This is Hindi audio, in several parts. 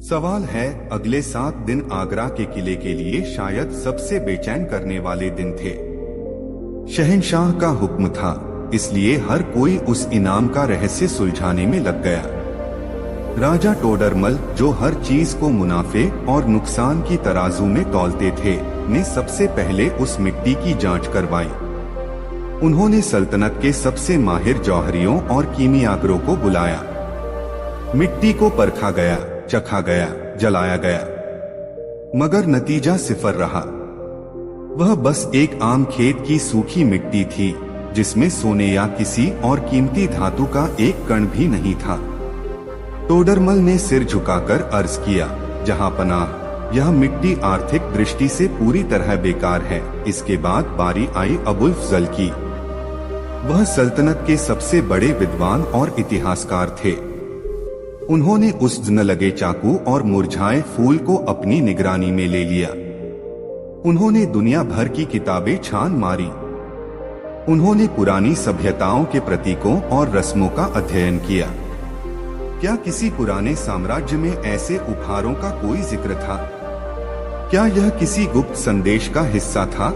सवाल है, अगले 7 दिन आगरा के किले के लिए शायद सबसे बेचैन करने वाले दिन थे। शहंशाह का हुक्म था, इसलिए हर कोई उस इनाम का रहस्य सुलझाने में लग गया। राजा टोडरमल, जो हर चीज को मुनाफे और नुकसान की तराजू में तौलते थे, ने सबसे पहले उस मिट्टी की जांच करवाई। उन्होंने सल्तनत के सबसे माहिर जौहरियों और कीमियागरों को बुलाया। मिट्टी को परखा गया, चखा गया, जलाया गया, मगर नतीजा सिफर रहा। वह बस एक आम खेत की सूखी मिट्टी थी, जिसमें सोने या किसी और कीमती धातु का एक कण भी नहीं था। टोडरमल ने सिर झुकाकर अर्ज किया, जहां पनाह, यह मिट्टी आर्थिक दृष्टि से पूरी तरह बेकार है। इसके बाद बारी आई अबुल फजल की। वह सल्तनत के सबसे बड़े विद्वान और इतिहासकार थे। उन्होंने उस जंग लगे चाकू और मुरझाए फूल को अपनी निगरानी में ले लिया। उन्होंने दुनिया भर की किताबें छान मारी। उन्होंने पुरानी सभ्यताओं के प्रतीकों और रस्मों का अध्ययन किया। क्या किसी पुराने साम्राज्य में ऐसे उपहारों का कोई जिक्र था? क्या यह किसी गुप्त संदेश का हिस्सा था?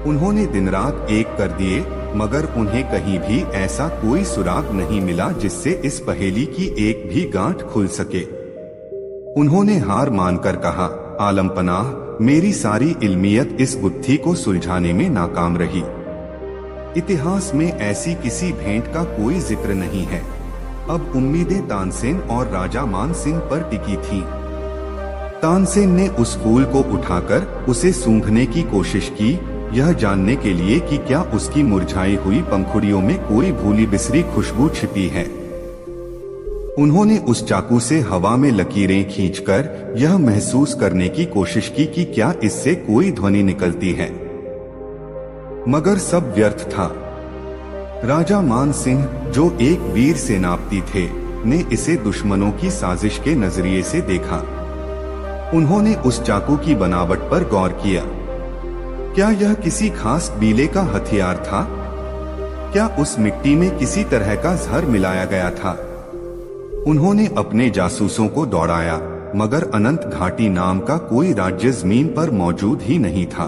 उन्होंने दिन रात एक कर दिए, मगर उन्हें कहीं भी ऐसा कोई सुराग नहीं मिला जिससे इस पहेली की एक भी गांठ खुल सके। उन्होंने हार मानकर कहा, आलम पनाह, मेरी सारी इल्मियत इस गुत्थी को सुलझाने में नाकाम रही। इतिहास में ऐसी किसी भेंट का कोई जिक्र नहीं है। अब उम्मीदें तानसेन और राजा मान सिंह पर टिकी थीं। तानसेन ने उस फूल को उठाकर उसे सूंघने की कोशिश की, यह जानने के लिए कि क्या उसकी मुरझाई हुई पंखुड़ियों में कोई भूली बिसरी खुशबू छिपी है। उन्होंने उस चाकू से हवा में लकीरें खींचकर यह महसूस करने की कोशिश की कि क्या इससे कोई ध्वनि निकलती है, मगर सब व्यर्थ था। राजा मान सिंह, जो एक वीर सेनापति थे, ने इसे दुश्मनों की साजिश के नजरिए से देखा। उन्होंने उस चाकू की बनावट पर गौर किया। क्या यह किसी खास बीले का हथियार था? क्या उस मिट्टी में किसी तरह का जहर मिलाया गया था? उन्होंने अपने जासूसों को दौड़ाया, मगर अनंत घाटी नाम का कोई राज्य जमीन पर मौजूद ही नहीं था।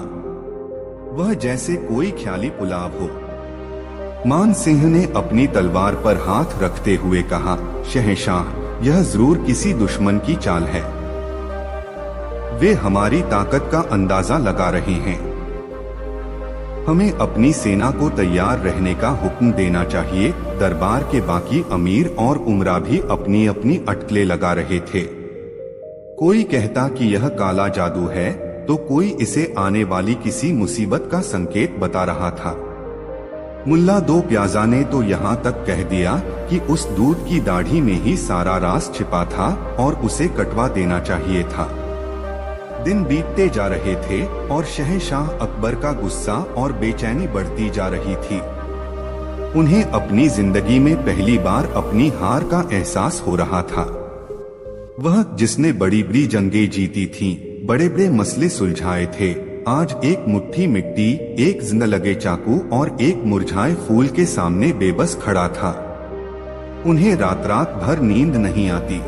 वह जैसे कोई ख्याली पुलाव हो। मान सिंह ने अपनी तलवार पर हाथ रखते हुए कहा, शहंशाह, यह जरूर किसी दुश्मन की चाल है। वे हमारी ताकत का अंदाजा लगा रहे हैं। हमें अपनी सेना को तैयार रहने का हुक्म देना चाहिए। दरबार के बाकी अमीर और उमरा भी अपनी अपनी अटकलें लगा रहे थे। कोई कहता कि यह काला जादू है, तो कोई इसे आने वाली किसी मुसीबत का संकेत बता रहा था। मुल्ला दो प्याजा ने तो यहाँ तक कह दिया कि उस दूध की दाढ़ी में ही सारा राज छिपा था और उसे कटवा देना चाहिए था। दिन बीतते जा रहे थे और शहंशाह अकबर का गुस्सा और बेचैनी बढ़ती जा रही थी। उन्हें अपनी जिंदगी में पहली बार अपनी हार का एहसास हो रहा था। वह जिसने बड़ी बड़ी जंगें जीती थीं, बड़े बड़े मसले सुलझाए थे, आज एक मुट्ठी मिट्टी, एक जिंद लगे चाकू और एक मुरझाए फूल के सामने बेबस खड़ा था। उन्हें रात रात भर नींद नहीं आती।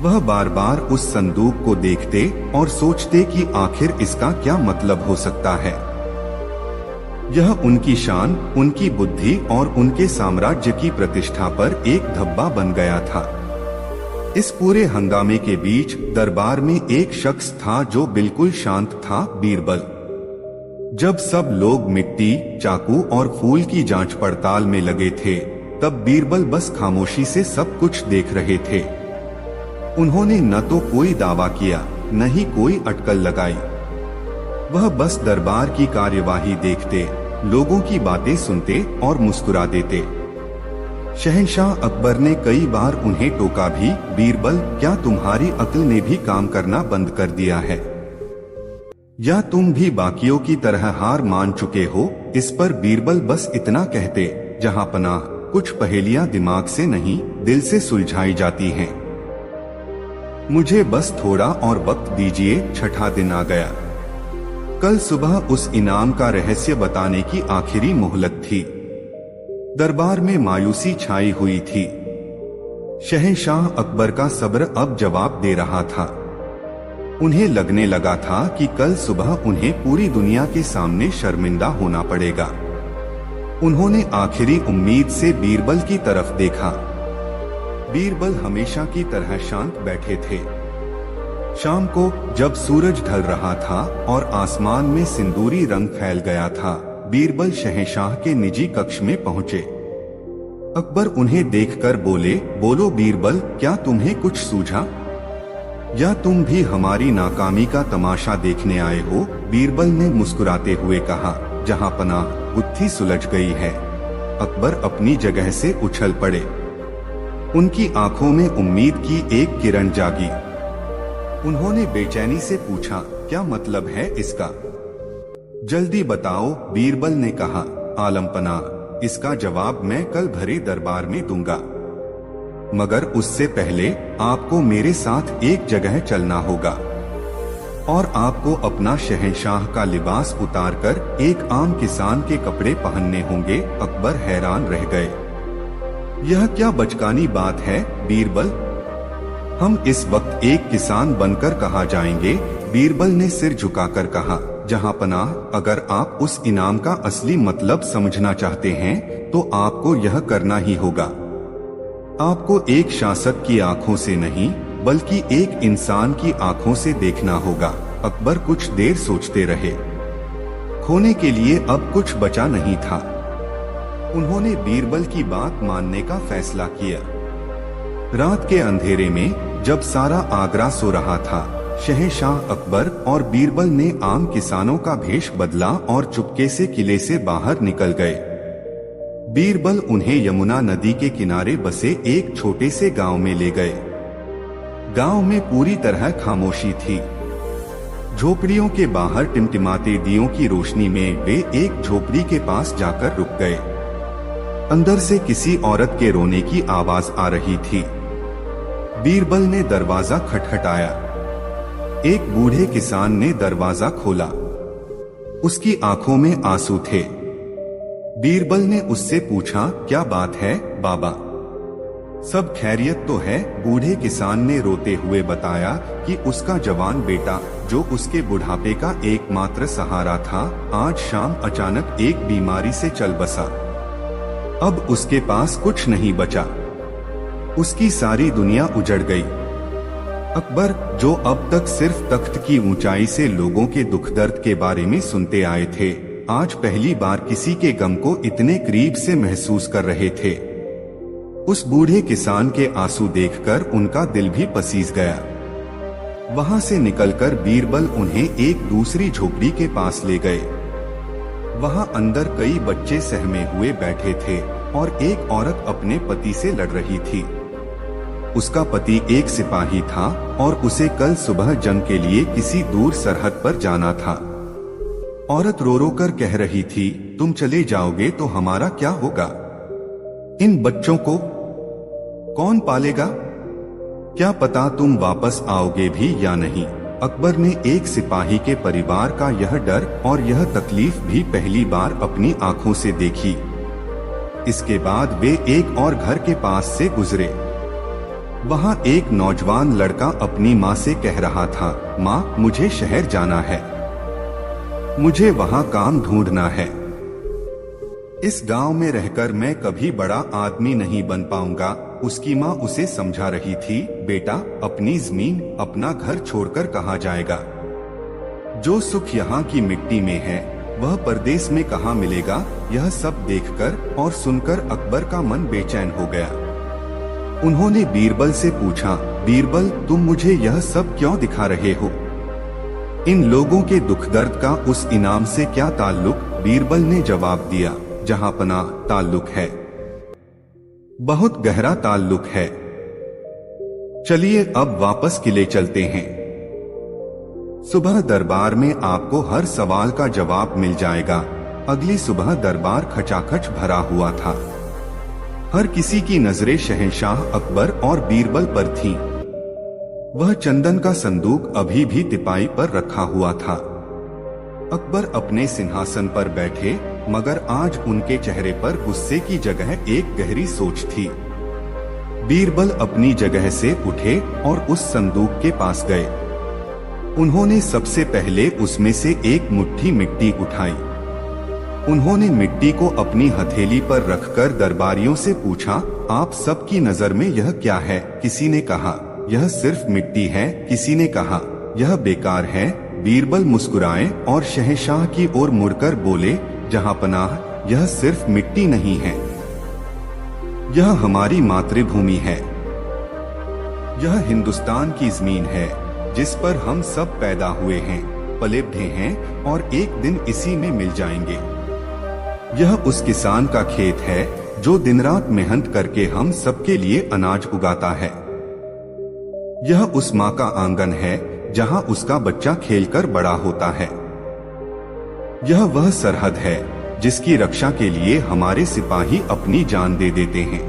वह बार बार उस संदूक को देखते और सोचते कि आखिर इसका क्या मतलब हो सकता है। यह उनकी शान, उनकी बुद्धि और उनके साम्राज्य की प्रतिष्ठा पर एक धब्बा बन गया था। इस पूरे हंगामे के बीच दरबार में एक शख्स था जो बिल्कुल शांत था, बीरबल। जब सब लोग मिट्टी, चाकू और फूल की जांच पड़ताल में लगे थे, तब बीरबल बस खामोशी से सब कुछ देख रहे थे। उन्होंने न तो कोई दावा किया, न ही कोई अटकल लगाई। वह बस दरबार की कार्यवाही देखते, लोगों की बातें सुनते और मुस्कुरा देते। शहंशाह अकबर ने कई बार उन्हें टोका भी, बीरबल, क्या तुम्हारी अक्ल ने भी काम करना बंद कर दिया है? या तुम भी बाकियों की तरह हार मान चुके हो? इस पर बीरबल बस इतना कहते, जहां पनाह, कुछ पहेलियां दिमाग से नहीं, दिल से सुलझाई जाती हैं। मुझे बस थोड़ा और वक्त दीजिए। 6ठा दिन आ गया। कल सुबह उस इनाम का रहस्य बताने की आखिरी मोहलत थी। दरबार में मायूसी छाई हुई थी। शहंशाह अकबर का सब्र अब जवाब दे रहा था। उन्हें लगने लगा था कि कल सुबह उन्हें पूरी दुनिया के सामने शर्मिंदा होना पड़ेगा। उन्होंने आखिरी उम्मीद से बीरबल की तरफ देखा। बीरबल हमेशा की तरह शांत बैठे थे। शाम को जब सूरज ढल रहा था और आसमान में सिंदूरी रंग फैल गया था, बीरबल शहंशाह के निजी कक्ष में पहुंचे। अकबर उन्हें देखकर बोले, बोलो बीरबल, क्या तुम्हें कुछ सूझा या तुम भी हमारी नाकामी का तमाशा देखने आए हो? बीरबल ने मुस्कुराते हुए कहा, जहां पनाह गुत्थी सुलझ गई है। अकबर अपनी जगह से उछल पड़े। उनकी आंखों में उम्मीद की एक किरण जागी। उन्होंने बेचैनी से पूछा, क्या मतलब है इसका? जल्दी बताओ, बीरबल ने कहा। आलम पनाह, इसका जवाब मैं कल भरे दरबार में दूंगा, मगर उससे पहले आपको मेरे साथ एक जगह चलना होगा और आपको अपना शहंशाह का लिबास उतारकर एक आम किसान के कपड़े पहनने होंगे। अकबर हैरान रह गए। यह क्या बचकानी बात है बीरबल? हम इस वक्त एक किसान बनकर कहाँ जाएंगे? बीरबल ने सिर झुकाकर कहा, जहां पनाह, अगर आप उस इनाम का असली मतलब समझना चाहते हैं तो आपको यह करना ही होगा। आपको एक शासक की आंखों से नहीं बल्कि एक इंसान की आंखों से देखना होगा। अकबर कुछ देर सोचते रहे। खोने के लिए अब कुछ बचा नहीं था। उन्होंने बीरबल की बात मानने का फैसला किया। रात के अंधेरे में जब सारा आगरा सो रहा था, शहंशाह अकबर और बीरबल ने आम किसानों का भेष बदला और चुपके से किले से बाहर निकल गए। बीरबल उन्हें यमुना नदी के किनारे बसे एक छोटे से गांव में ले गए। गांव में पूरी तरह खामोशी थी। झोपड़ियों के बाहर टिमटिमाते दियों की रोशनी में वे एक झोपड़ी के पास जाकर रुक गए। अंदर से किसी औरत के रोने की आवाज आ रही थी। बीरबल ने दरवाजा खटखटाया। एक बूढ़े किसान ने दरवाजा खोला। उसकी आंखों में आंसू थे। बीरबल ने उससे पूछा, क्या बात है बाबा? सब खैरियत तो है? बूढ़े किसान ने रोते हुए बताया कि उसका जवान बेटा, जो उसके बुढ़ापे का एकमात्र सहारा था, आज शाम अचानक एक बीमारी से चल बसा। अब उसके पास कुछ नहीं बचा। उसकी सारी दुनिया उजड़ गई। अकबर, जो अब तक सिर्फ तख्त की ऊंचाई से लोगों के दुख दर्द के बारे में सुनते आए थे, आज पहली बार किसी के गम को इतने करीब से महसूस कर रहे थे। उस बूढ़े किसान के आंसू देखकर उनका दिल भी पसीज गया। वहां से निकलकर बीरबल उन्हें एक दूसरी झोपड़ी के पास ले गए। वहां अंदर कई बच्चे सहमे हुए बैठे थे और एक औरत अपने पति से लड़ रही थी। उसका पति एक सिपाही था और उसे कल सुबह जंग के लिए किसी दूर सरहद पर जाना था। औरत रो रो कर कह रही थी, तुम चले जाओगे तो हमारा क्या होगा? इन बच्चों को कौन पालेगा? क्या पता तुम वापस आओगे भी या नहीं। अकबर ने एक सिपाही के परिवार का यह डर और यह तकलीफ भी पहली बार अपनी आंखों से देखी। इसके बाद वे एक और घर के पास से गुजरे। वहां एक नौजवान लड़का अपनी माँ से कह रहा था, माँ, मुझे शहर जाना है, मुझे वहां काम ढूंढना है। इस गांव में रहकर मैं कभी बड़ा आदमी नहीं बन पाऊंगा। उसकी माँ उसे समझा रही थी, बेटा, अपनी जमीन, अपना घर छोड़कर कहाँ जाएगा? जो सुख यहाँ की मिट्टी में है वह परदेश में कहाँ मिलेगा? यह सब देखकर और सुनकर अकबर का मन बेचैन हो गया। उन्होंने बीरबल से पूछा, बीरबल, तुम मुझे यह सब क्यों दिखा रहे हो? इन लोगों के दुख दर्द का उस इनाम से क्या ताल्लुक? बीरबल ने जवाब दिया, जहां पनाह, ताल्लुक है, बहुत गहरा ताल्लुक है। चलिए अब वापस किले चलते हैं। सुबह दरबार में आपको हर सवाल का जवाब मिल जाएगा। अगली सुबह दरबार खचाखच भरा हुआ था। हर किसी की नजरें शहंशाह अकबर और बीरबल पर थीं। वह चंदन का संदूक अभी भी तिपाई पर रखा हुआ था। अकबर अपने सिंहासन पर बैठे, मगर आज उनके चेहरे पर गुस्से की जगह एक गहरी सोच थी। बीरबल अपनी जगह से उठे और उस संदूक के पास गए। उन्होंने सबसे पहले उसमें से एक मुट्ठी मिट्टी उठाई। उन्होंने मिट्टी को अपनी हथेली पर रखकर दरबारियों से पूछा, आप सबकी नजर में यह क्या है? किसी ने कहा, यह सिर्फ मिट्टी है। किसी ने कहा, यह बेकार है। बीरबल मुस्कुराए और शहंशाह की ओर मुड़कर बोले, जहांपनाह, यह सिर्फ मिट्टी नहीं है, यह हमारी मातृभूमि है। यह हिंदुस्तान की जमीन है जिस पर हम सब पैदा हुए हैं, पले बढ़े हैं और एक दिन इसी में मिल जाएंगे। यह उस किसान का खेत है जो दिन रात मेहनत करके हम सबके लिए अनाज उगाता है। यह उस माँ का आंगन है जहाँ उसका बच्चा खेलकर बड़ा होता है। यह वह सरहद है जिसकी रक्षा के लिए हमारे सिपाही अपनी जान दे देते हैं।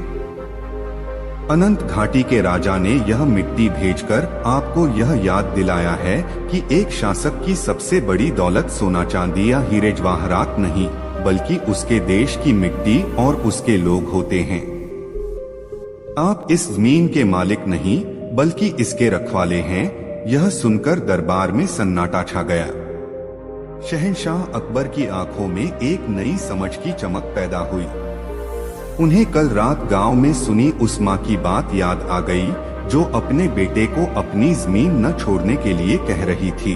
अनंत घाटी के राजा ने यह मिट्टी भेजकर आपको यह याद दिलाया है कि एक शासक की सबसे बड़ी दौलत सोना चांदी या हीरे जवाहरात नहीं, बल्कि उसके देश की मिट्टी और उसके लोग होते हैं। आप इस जमीन के मालिक नहीं, बल्कि इसके रखवाले हैं। यह सुनकर दरबार में सन्नाटा छा गया। शहंशाह अकबर की आंखों में एक नई समझ की चमक पैदा हुई। उन्हें कल रात गांव में सुनी उस माँ की बात याद आ गई जो अपने बेटे को अपनी जमीन न छोड़ने के लिए कह रही थी।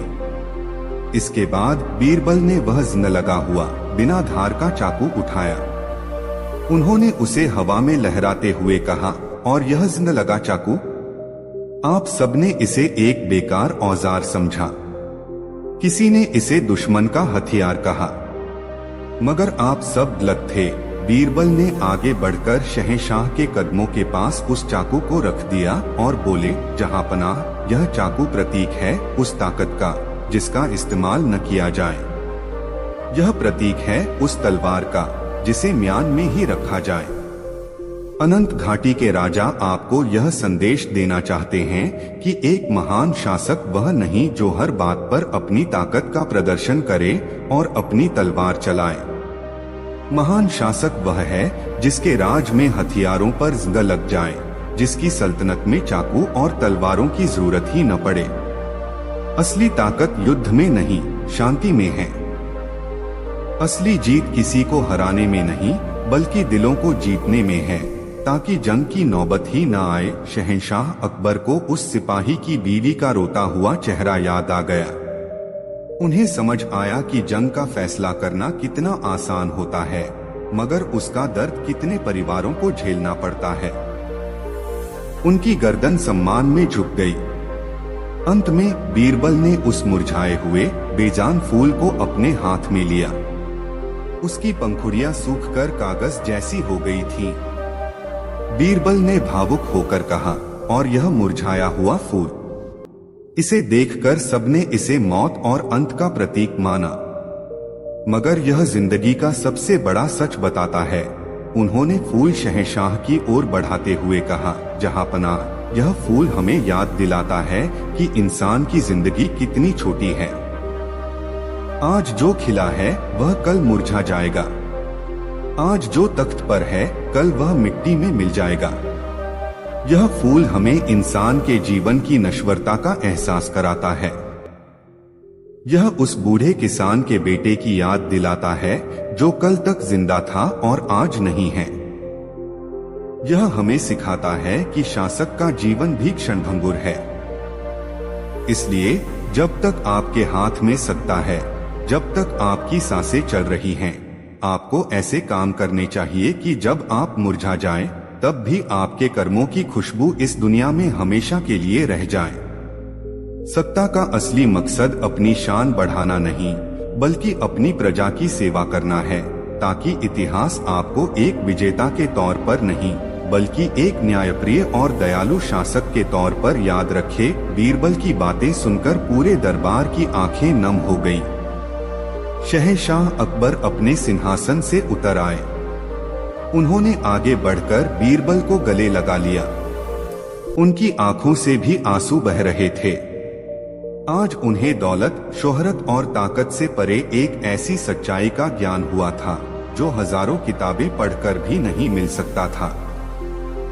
इसके बाद बीरबल ने वह जिंदा लगा हुआ बिना धार का चाकू उठाया। उन्होंने उसे हवा में लहराते हुए कहा, और यह जिंदा लगा चाकू? आप सबने इसे एक बेकार औजार समझा। किसी ने इसे दुश्मन का हथियार कहा, मगर आप सब गलत थे। बीरबल ने आगे बढ़कर शहंशाह के कदमों के पास उस चाकू को रख दिया और बोले, जहांपनाह, यह चाकू प्रतीक है उस ताकत का जिसका इस्तेमाल न किया जाए। यह प्रतीक है उस तलवार का जिसे म्यान में ही रखा जाए। अनंत घाटी के राजा आपको यह संदेश देना चाहते हैं कि एक महान शासक वह नहीं जो हर बात पर अपनी ताकत का प्रदर्शन करे और अपनी तलवार चलाए। महान शासक वह है जिसके राज में हथियारों पर जंग लग जाए, जिसकी सल्तनत में चाकू और तलवारों की जरूरत ही न पड़े। असली ताकत युद्ध में नहीं, शांति में है। असली जीत किसी को हराने में नहीं, बल्कि दिलों को जीतने में है, ताकि जंग की नौबत ही न आए। शहंशाह अकबर को उस सिपाही की बीवी का रोता हुआ चेहरा याद आ गया। उन्हें समझ आया कि जंग का फैसला करना कितना आसान होता है, मगर उसका दर्द कितने परिवारों को झेलना पड़ता है। उनकी गर्दन सम्मान में झुक गई। अंत में बीरबल ने उस मुरझाए हुए बेजान फूल को अपने हाथ में लिया। उसकी पंखुड़ियां सूखकर कागज जैसी हो गई थीं। बीरबल ने भावुक होकर कहा, और यह मुरझाया हुआ फूल? इसे देखकर सबने इसे मौत और अंत का प्रतीक माना, मगर यह जिंदगी का सबसे बड़ा सच बताता है। उन्होंने फूल शहंशाह की ओर बढ़ाते हुए कहा, जहांपनाह, यह फूल हमें याद दिलाता है कि इंसान की जिंदगी कितनी छोटी है। आज जो खिला है वह कल मुरझा जाएगा। आज जो तख्त पर है कल वह मिट्टी में मिल जाएगा। यह फूल हमें इंसान के जीवन की नश्वरता का एहसास कराता है। यह उस बूढ़े किसान के बेटे की याद दिलाता है जो कल तक जिंदा था और आज नहीं है। यह हमें सिखाता है कि शासक का जीवन भी क्षणभंगुर है। इसलिए जब तक आपके हाथ में सत्ता है, जब तक आपकी सांसें चल रही हैं, आपको ऐसे काम करने चाहिए कि जब आप मुरझा जाएं, तब भी आपके कर्मों की खुशबू इस दुनिया में हमेशा के लिए रह जाए। सत्ता का असली मकसद अपनी शान बढ़ाना नहीं, बल्कि अपनी प्रजा की सेवा करना है, ताकि इतिहास आपको एक विजेता के तौर पर नहीं, बल्कि एक न्यायप्रिय और दयालु शासक के तौर पर याद रखे। बीरबल की बातें सुनकर पूरे दरबार की आंखें नम हो गईं। शहंशाह अकबर अपने सिंहासन से उतर आए। उन्होंने आगे बढ़कर बीरबल को गले लगा लिया। उनकी आंखों से भी आंसू बह रहे थे। आज उन्हें दौलत, शोहरत और ताकत से परे एक ऐसी सच्चाई का ज्ञान हुआ था जो हजारों किताबें पढ़कर भी नहीं मिल सकता था।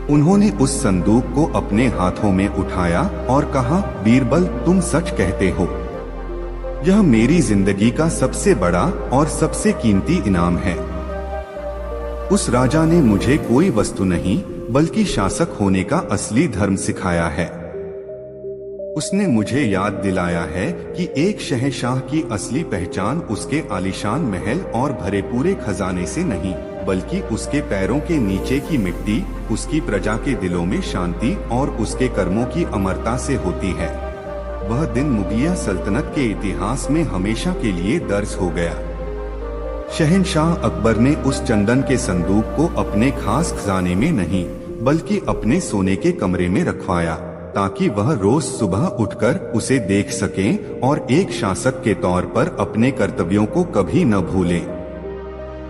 उन्होंने उस संदूक को अपने हाथों में उठाया और कहा, बीरबल, तुम सच कहते हो। यह मेरी जिंदगी का सबसे बड़ा और सबसे कीमती इनाम है। उस राजा ने मुझे कोई वस्तु नहीं बल्कि शासक होने का असली धर्म सिखाया है। उसने मुझे याद दिलाया है कि एक शहंशाह की असली पहचान उसके आलीशान महल और भरे पूरे खजाने से नहीं, बल्कि उसके पैरों के नीचे की मिट्टी, उसकी प्रजा के दिलों में शांति और उसके कर्मों की अमरता से होती है। वह दिन मुगलिया सल्तनत के इतिहास में हमेशा के लिए दर्ज हो गया। शहंशाह अकबर ने उस चंदन के संदूक को अपने खास खजाने में नहीं बल्कि अपने सोने के कमरे में रखवाया, ताकि वह रोज सुबह उठकर उसे देख सकें और एक शासक के तौर पर अपने कर्तव्यों को कभी न भूलें।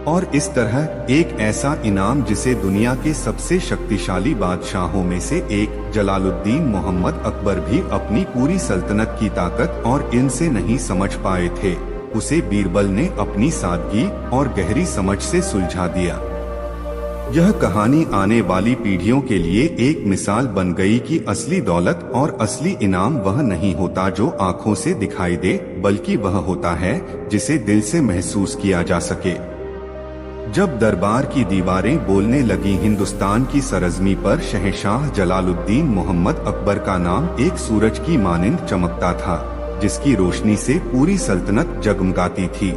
और इस तरह एक ऐसा इनाम जिसे दुनिया के सबसे शक्तिशाली बादशाहों में से एक जलालुद्दीन मोहम्मद अकबर भी अपनी पूरी सल्तनत की ताकत और इनसे नहीं समझ पाए थे, उसे बीरबल ने अपनी सादगी और गहरी समझ से सुलझा दिया। यह कहानी आने वाली पीढ़ियों के लिए एक मिसाल बन गई कि असली दौलत और असली इनाम वह नहीं होता जो आंखों से दिखाई दे, बल्कि वह होता है जिसे दिल से महसूस किया जा सके। जब दरबार की दीवारें बोलने लगी, हिंदुस्तान की सरजमी पर शहंशाह जलालुद्दीन मोहम्मद अकबर का नाम एक सूरज की मानिंद चमकता था, जिसकी रोशनी से पूरी सल्तनत जगमगाती थी।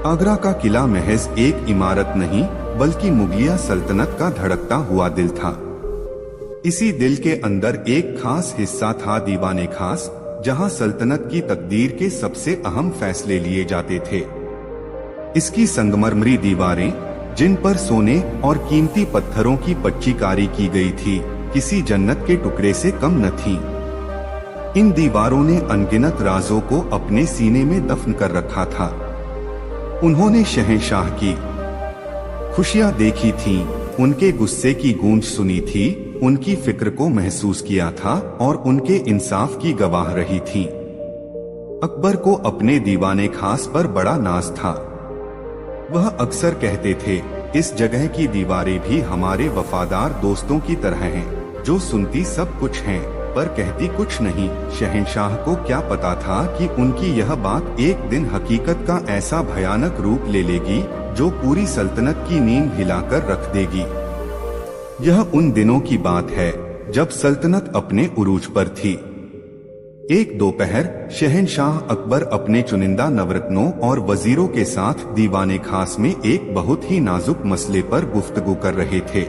आगरा का किला महज एक इमारत नहीं बल्कि मुगलिया सल्तनत का धड़कता हुआ दिल था। इसी दिल के अंदर एक खास हिस्सा था दीवाने खास, जहां सल्तनत की तकदीर के सबसे अहम फैसले लिए जाते थे। इसकी संगमरमरी दीवारें, जिन पर सोने और कीमती पत्थरों की पच्चीकारी की गई थी, किसी जन्नत के टुकड़े से कम न थीं। इन दीवारों ने अनगिनत राजों को अपने सीने में दफन कर रखा था। उन्होंने शहंशाह की खुशियां देखी थीं, उनके गुस्से की गूंज सुनी थी, उनकी फिक्र को महसूस किया था और उनके इंसाफ की गवाह रही थीं। अकबर को अपने दीवाने खास पर बड़ा नाज था। वह अक्सर कहते थे, इस जगह की दीवारें भी हमारे वफादार दोस्तों की तरह हैं, जो सुनती सब कुछ हैं पर कहती कुछ नहीं। शहंशाह को क्या पता था कि उनकी यह बात एक दिन हकीकत का ऐसा भयानक रूप ले लेगी जो पूरी सल्तनत की नींद हिलाकर रख देगी। यह उन दिनों की बात है जब सल्तनत अपने उरूज पर थी। एक दोपहर शहंशाह अकबर अपने चुनिंदा नवरत्नों और वजीरों के साथ दीवाने खास में एक बहुत ही नाजुक मसले पर गुफ्तगू कर रहे थे।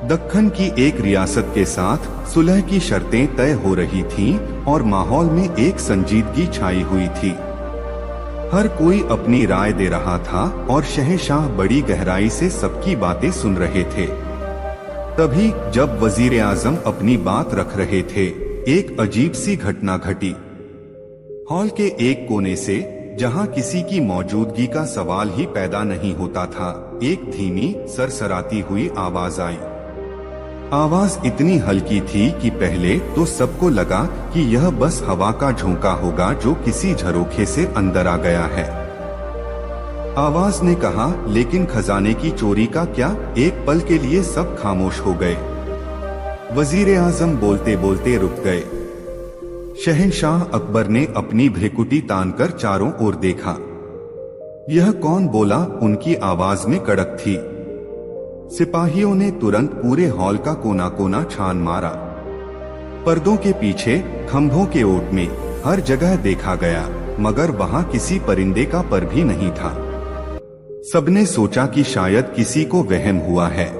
दक्खन की एक रियासत के साथ सुलह की शर्तें तय हो रही थीं और माहौल में एक संजीदगी छाई हुई थी। हर कोई अपनी राय दे रहा था और शहंशाह बड़ी गहराई से सबकी बातें सुन रहे थे। तभी जब वजीर आजम अपनी बात रख रहे थे, एक अजीब सी घटना घटी। हॉल के एक कोने से, जहां किसी की मौजूदगी का सवाल ही पैदा नहीं होता था, एक धीमी सरसराती हुई आवाज आई। आवाज इतनी हल्की थी कि पहले तो सबको लगा कि यह बस हवा का झोंका होगा जो किसी झरोखे से अंदर आ गया है। आवाज ने कहा, लेकिन खजाने की चोरी का क्या? एक पल के लिए सब खामोश हो गए। वजीर आजम बोलते बोलते रुक गए। शहंशाह अकबर ने अपनी भ्रिकुटी तानकर चारों ओर देखा। यह कौन बोला? उनकी आवाज में कड़क थी। सिपाहियों ने तुरंत पूरे हॉल का कोना कोना छान मारा। पर्दों के पीछे, खंभों के ओट में, हर जगह देखा गया, मगर वहां किसी परिंदे का पर भी नहीं था। सबने सोचा कि शायद किसी को वहम हुआ है।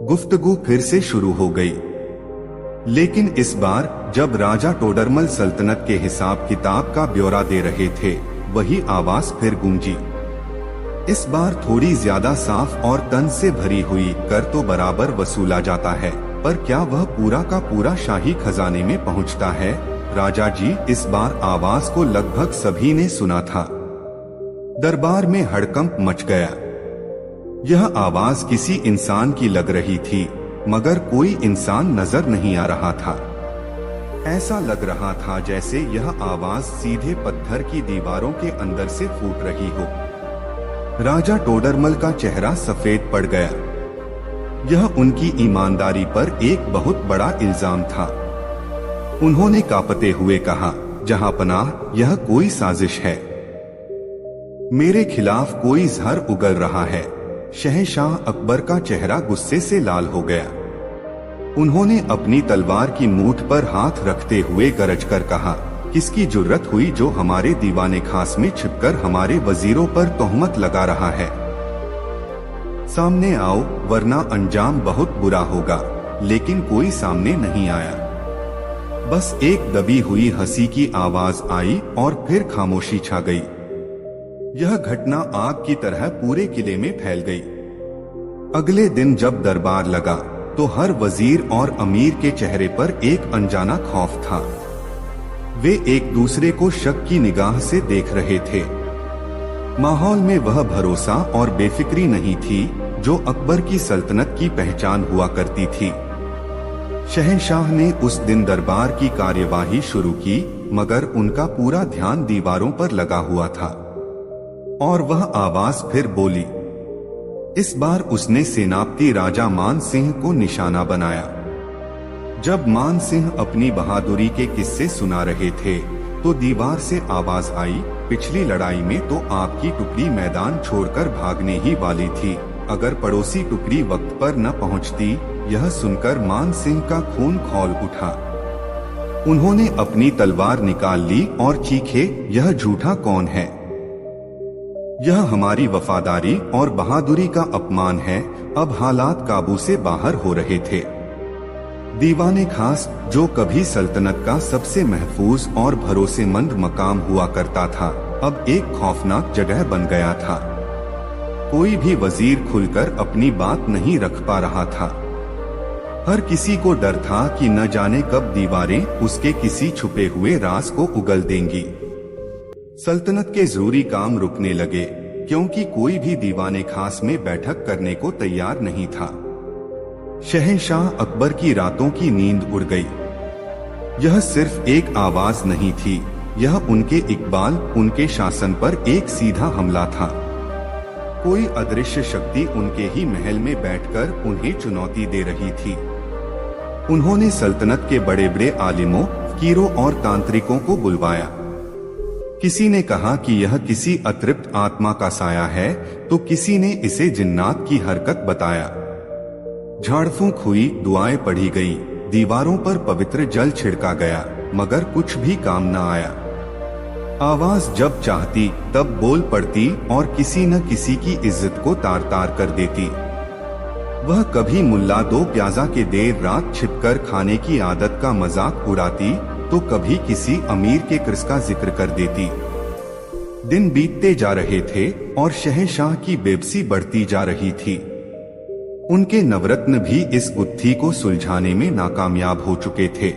गुफ्तगू फिर से शुरू हो गई, लेकिन इस बार जब राजा टोडरमल सल्तनत के हिसाब किताब का ब्यौरा दे रहे थे, वही आवाज फिर गूंजी। इस बार थोड़ी ज्यादा साफ और तंज से भरी हुई। कर तो बराबर वसूला जाता है, पर क्या वह पूरा का पूरा शाही खजाने में पहुंचता है? राजा जी, इस बार आवाज को लगभग सभी ने सुना था। दरबार में हड़कंप मच गया। यह आवाज किसी इंसान की लग रही थी, मगर कोई इंसान नजर नहीं आ रहा था। ऐसा लग रहा था जैसे यह आवाज सीधे पत्थर की दीवारों के अंदर से फूट रही हो। राजा टोडरमल का चेहरा सफेद पड़ गया। यह उनकी ईमानदारी पर एक बहुत बड़ा इल्जाम था। उन्होंने कांपते हुए कहा, जहांपनाह, यह कोई साजिश है। मेरे खिलाफ कोई जहर उगल रहा है। शहंशाह अकबर का चेहरा गुस्से से लाल हो गया। उन्होंने अपनी तलवार की मूठ पर हाथ रखते हुए गरज कर कहा, किसकी जुर्रत हुई जो हमारे दीवाने खास में छिपकर हमारे वजीरों पर तोहमत लगा रहा है। सामने आओ, वरना अंजाम बहुत बुरा होगा। लेकिन कोई सामने नहीं आया। बस एक दबी हुई हंसी की आवाज आई और फिर खामोशी छा गई। यह घटना आग की तरह पूरे किले में फैल गई। अगले दिन जब दरबार लगा तो हर वजीर और अमीर के चेहरे पर एक अनजाना खौफ था। वे एक दूसरे को शक की निगाह से देख रहे थे। माहौल में वह भरोसा और बेफिक्री नहीं थी जो अकबर की सल्तनत की पहचान हुआ करती थी। शहंशाह ने उस दिन दरबार की कार्यवाही शुरू की, मगर उनका पूरा ध्यान दीवारों पर लगा हुआ था। और वह आवाज फिर बोली। इस बार उसने सेनापति राजा मान सिंह को निशाना बनाया। जब मान सिंह अपनी बहादुरी के किस्से सुना रहे थे तो दीवार से आवाज आई, पिछली लड़ाई में तो आपकी टुकड़ी मैदान छोड़कर भागने ही वाली थी। अगर पड़ोसी टुकड़ी वक्त पर न पहुंचती। यह सुनकर मान सिंह का खून खौल उठा। उन्होंने अपनी तलवार निकाल ली और चीखे, यह झूठा कौन है? यह हमारी वफादारी और बहादुरी का अपमान है। अब हालात काबू से बाहर हो रहे थे। दीवाने खास, जो कभी सल्तनत का सबसे महफूज और भरोसेमंद मकाम हुआ करता था, अब एक खौफनाक जगह बन गया था। कोई भी वजीर खुलकर अपनी बात नहीं रख पा रहा था। हर किसी को डर था कि न जाने कब दीवारें उसके किसी छुपे हुए राज को उगल देंगी। सल्तनत के जरूरी काम रुकने लगे, क्योंकि कोई भी दीवाने खास में बैठक करने को तैयार नहीं था। शहंशाह अकबर की रातों की नींद उड़ गई। यह सिर्फ एक आवाज नहीं थी, यह उनके इकबाल, उनके शासन पर एक सीधा हमला था। कोई अदृश्य शक्ति उनके ही महल में बैठकर उन्हें चुनौती दे रही थी। उन्होंने सल्तनत के बड़े बड़े आलिमों, कीरों और तांत्रिकों को बुलवाया। किसी ने कहा कि यह किसी अतृप्त आत्मा का साया है, तो किसी ने इसे जिन्नात की हरकत बताया। झाड़फूंक हुई, दुआएं पढ़ी गईं, दीवारों पर पवित्र जल छिड़का गया, मगर कुछ भी काम न आया। आवाज जब चाहती तब बोल पड़ती और किसी न किसी की इज्जत को तार तार कर देती। वह कभी मुल्ला दो प्याजा के देर रात छिपकर खाने की आदत का मजाक उड़ाती, तो कभी किसी अमीर के कृष का जिक्र कर देती। दिन बीतते जा रहे थे और शहंशाह की बेबसी बढ़ती जा रही थी। उनके नवरत्न भी इस गुत्थी को सुलझाने में नाकामयाब हो चुके थे।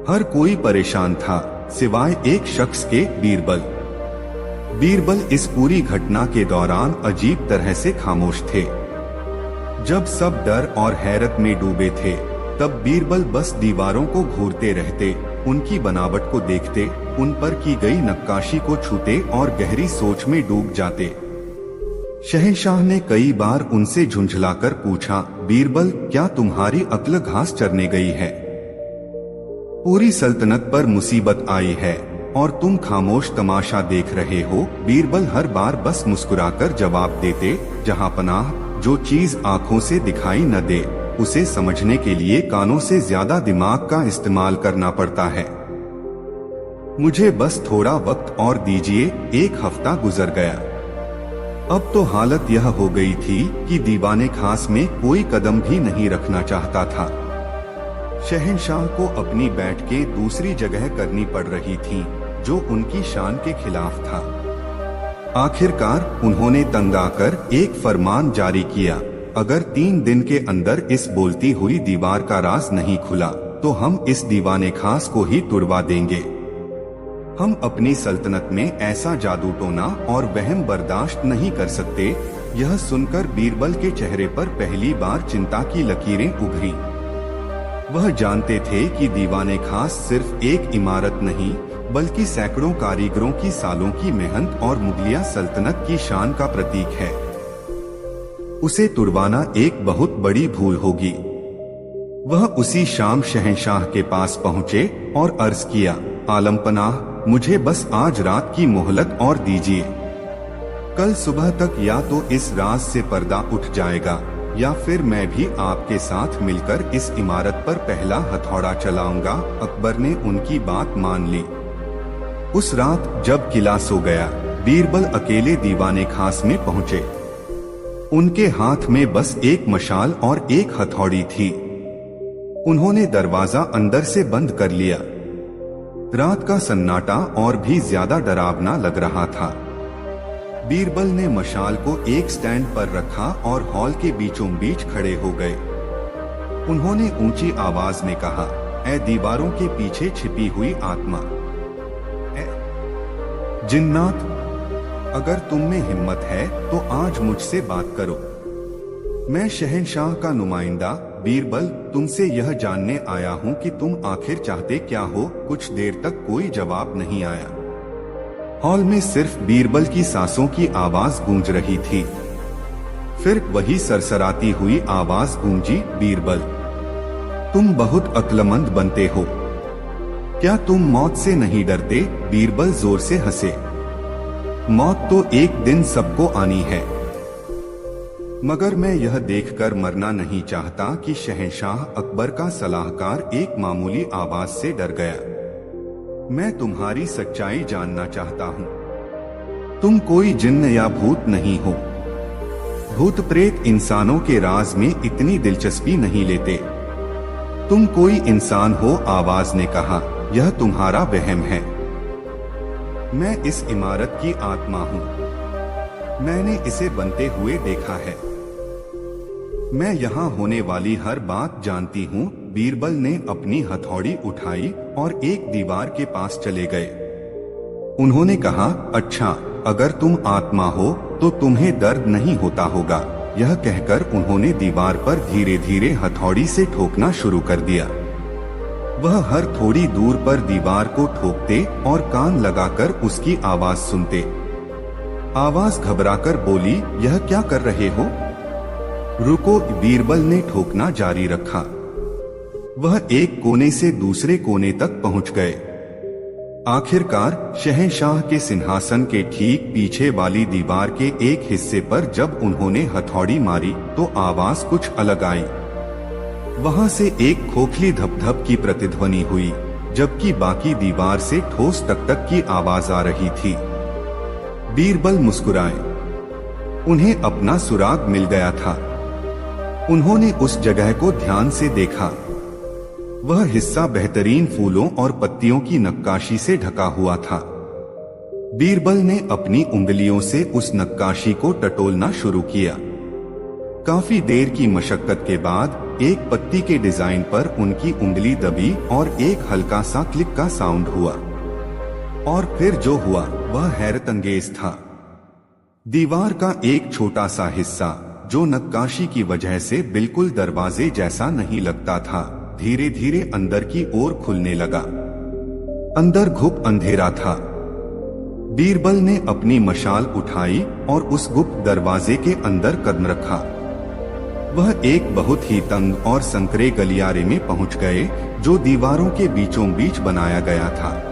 हर कोई परेशान था, सिवाय एक शख्स के, बीरबल। बीरबल इस पूरी घटना के दौरान अजीब तरह से खामोश थे। जब सब डर और हैरत में डूबे थे, तब बीरबल बस दीवारों को घूरते रहते, उनकी बनावट को देखते, उन पर की गई नक्काशी को छूते और गहरी सोच में डूब जाते। शहंशाह ने कई बार उनसे झुंझलाकर पूछा, बीरबल, क्या तुम्हारी अक्ल घास चरने गई है? पूरी सल्तनत पर मुसीबत आई है और तुम खामोश तमाशा देख रहे हो। बीरबल हर बार बस मुस्कुराकर जवाब देते, जहांपनाह, जो चीज आंखों से दिखाई न दे, उसे समझने के लिए कानों से ज्यादा दिमाग का इस्तेमाल करना पड़ता है। मुझे बस थोड़ा वक्त और दीजिए। एक हफ्ता गुजर गया। अब तो हालत यह हो गई थी कि दीवाने खास में कोई कदम भी नहीं रखना चाहता था। शहंशाह को अपनी बैठकें दूसरी जगह करनी पड़ रही थीं, जो उनकी शान के खिलाफ था। आखिरकार उन्होंने तंग आकर एक फरमान जारी किया, अगर 3 दिन के अंदर इस बोलती हुई दीवार का राज नहीं खुला, तो हम इस दीवाने खास को ही तुड़वा देंगे। हम अपनी सल्तनत में ऐसा जादू टोना और वहम बर्दाश्त नहीं कर सकते। यह सुनकर बीरबल के चेहरे पर पहली बार चिंता की लकीरें उभरी। वह जानते थे कि दीवाने खास सिर्फ एक इमारत नहीं, बल्कि सैकड़ों कारीगरों की सालों की मेहनत और मुगलिया सल्तनत की शान का प्रतीक है। उसे तुड़वाना एक बहुत बड़ी भूल होगी। वह उसी शाम शहंशाह के पास पहुंचे और अर्ज किया, आलमपनाह, मुझे बस आज रात की मोहलत और दीजिए। कल सुबह तक या तो इस राज से पर्दा उठ जाएगा या फिर मैं भी आपके साथ मिलकर इस इमारत पर पहला हथौड़ा चलाऊंगा। अकबर ने उनकी बात मान ली। उस रात जब किला सो गया, बीरबल अकेले दीवाने खास में पहुंचे। उनके हाथ में बस एक मशाल और एक हथौड़ी थी। उन्होंने दरवाजा अंदर से बंद कर लिया। रात का सन्नाटा और भी ज्यादा डरावना लग रहा था। बीरबल ने मशाल को एक स्टैंड पर रखा और हॉल के बीचों बीच खड़े हो गए। उन्होंने ऊंची आवाज में कहा, ऐ दीवारों के पीछे छिपी हुई आत्मा, जिन्नात, अगर तुम में हिम्मत है तो आज मुझसे बात करो। मैं शहंशाह का नुमाइंदा बीरबल तुमसे यह जानने आया हूँ कि तुम आखिर चाहते क्या हो। कुछ देर तक कोई जवाब नहीं आया। हॉल में सिर्फ बीरबल की सांसों की आवाज गूंज रही थी। फिर वही सरसराती हुई आवाज गूंजी, बीरबल, तुम बहुत अक्लमंद बनते हो, क्या तुम मौत से नहीं डरते? बीरबल जोर से हंसे। मौत तो एक दिन सबको आनी है, मगर मैं यह देखकर मरना नहीं चाहता कि शहंशाह अकबर का सलाहकार एक मामूली आवाज से डर गया। मैं तुम्हारी सच्चाई जानना चाहता हूँ। तुम कोई जिन्न या भूत नहीं हो। भूत प्रेत इंसानों के राज में इतनी दिलचस्पी नहीं लेते। तुम कोई इंसान हो, आवाज ने कहा। यह तुम्हारा वहम है। मैं इस इमारत की आत्मा हूँ। मैंने इसे बनते हुए देखा है। मैं यहाँ होने वाली हर बात जानती हूँ। बीरबल ने अपनी हथौड़ी उठाई और एक दीवार के पास चले गए। उन्होंने कहा, अच्छा, अगर तुम आत्मा हो तो तुम्हें दर्द नहीं होता होगा। यह कहकर उन्होंने दीवार पर धीरे धीरे हथौड़ी से ठोकना शुरू कर दिया। वह हर थोड़ी दूर पर दीवार को ठोकते और कान लगाकर उसकी आवाज सुनते। आवाज घबराकर बोली, यह क्या कर रहे हो? रुको। बीरबल ने ठोकना जारी रखा। वह एक कोने से दूसरे कोने तक पहुंच गए। आखिरकार शहंशाह के सिंहासन के ठीक पीछे वाली दीवार के एक हिस्से पर जब उन्होंने हथौड़ी मारी तो आवाज कुछ अलग आई। वहां से एक खोखली धप-धप की प्रतिध्वनि हुई, जबकि बाकी दीवार से ठोस टक-टक की आवाज आ रही थी। बीरबल मुस्कुराए। उन्हें अपना सुराग मिल गया था। उन्होंने उस जगह को ध्यान से देखा। वह हिस्सा बेहतरीन फूलों और पत्तियों की नक्काशी से ढका हुआ था। बीरबल ने अपनी उंगलियों से उस नक्काशी को टटोलना शुरू किया। काफी देर की मशक्कत के बाद एक पत्ती के डिजाइन पर उनकी उंगली दबी और एक हल्का सा क्लिक का साउंड हुआ। और फिर जो हुआ वह हैरतअंगेज था। दीवार का एक छोटा सा हिस्सा, जो नक्काशी की वजह से बिल्कुल दरवाजे जैसा नहीं लगता था, धीरे धीरे अंदर की ओर खुलने लगा। अंदर घुप अंधेरा था। बीरबल ने अपनी मशाल उठाई और उस गुप्त दरवाजे के अंदर कदम रखा। वह एक बहुत ही तंग और संकरे गलियारे में पहुंच गए, जो दीवारों के बीचों बीच बनाया गया था।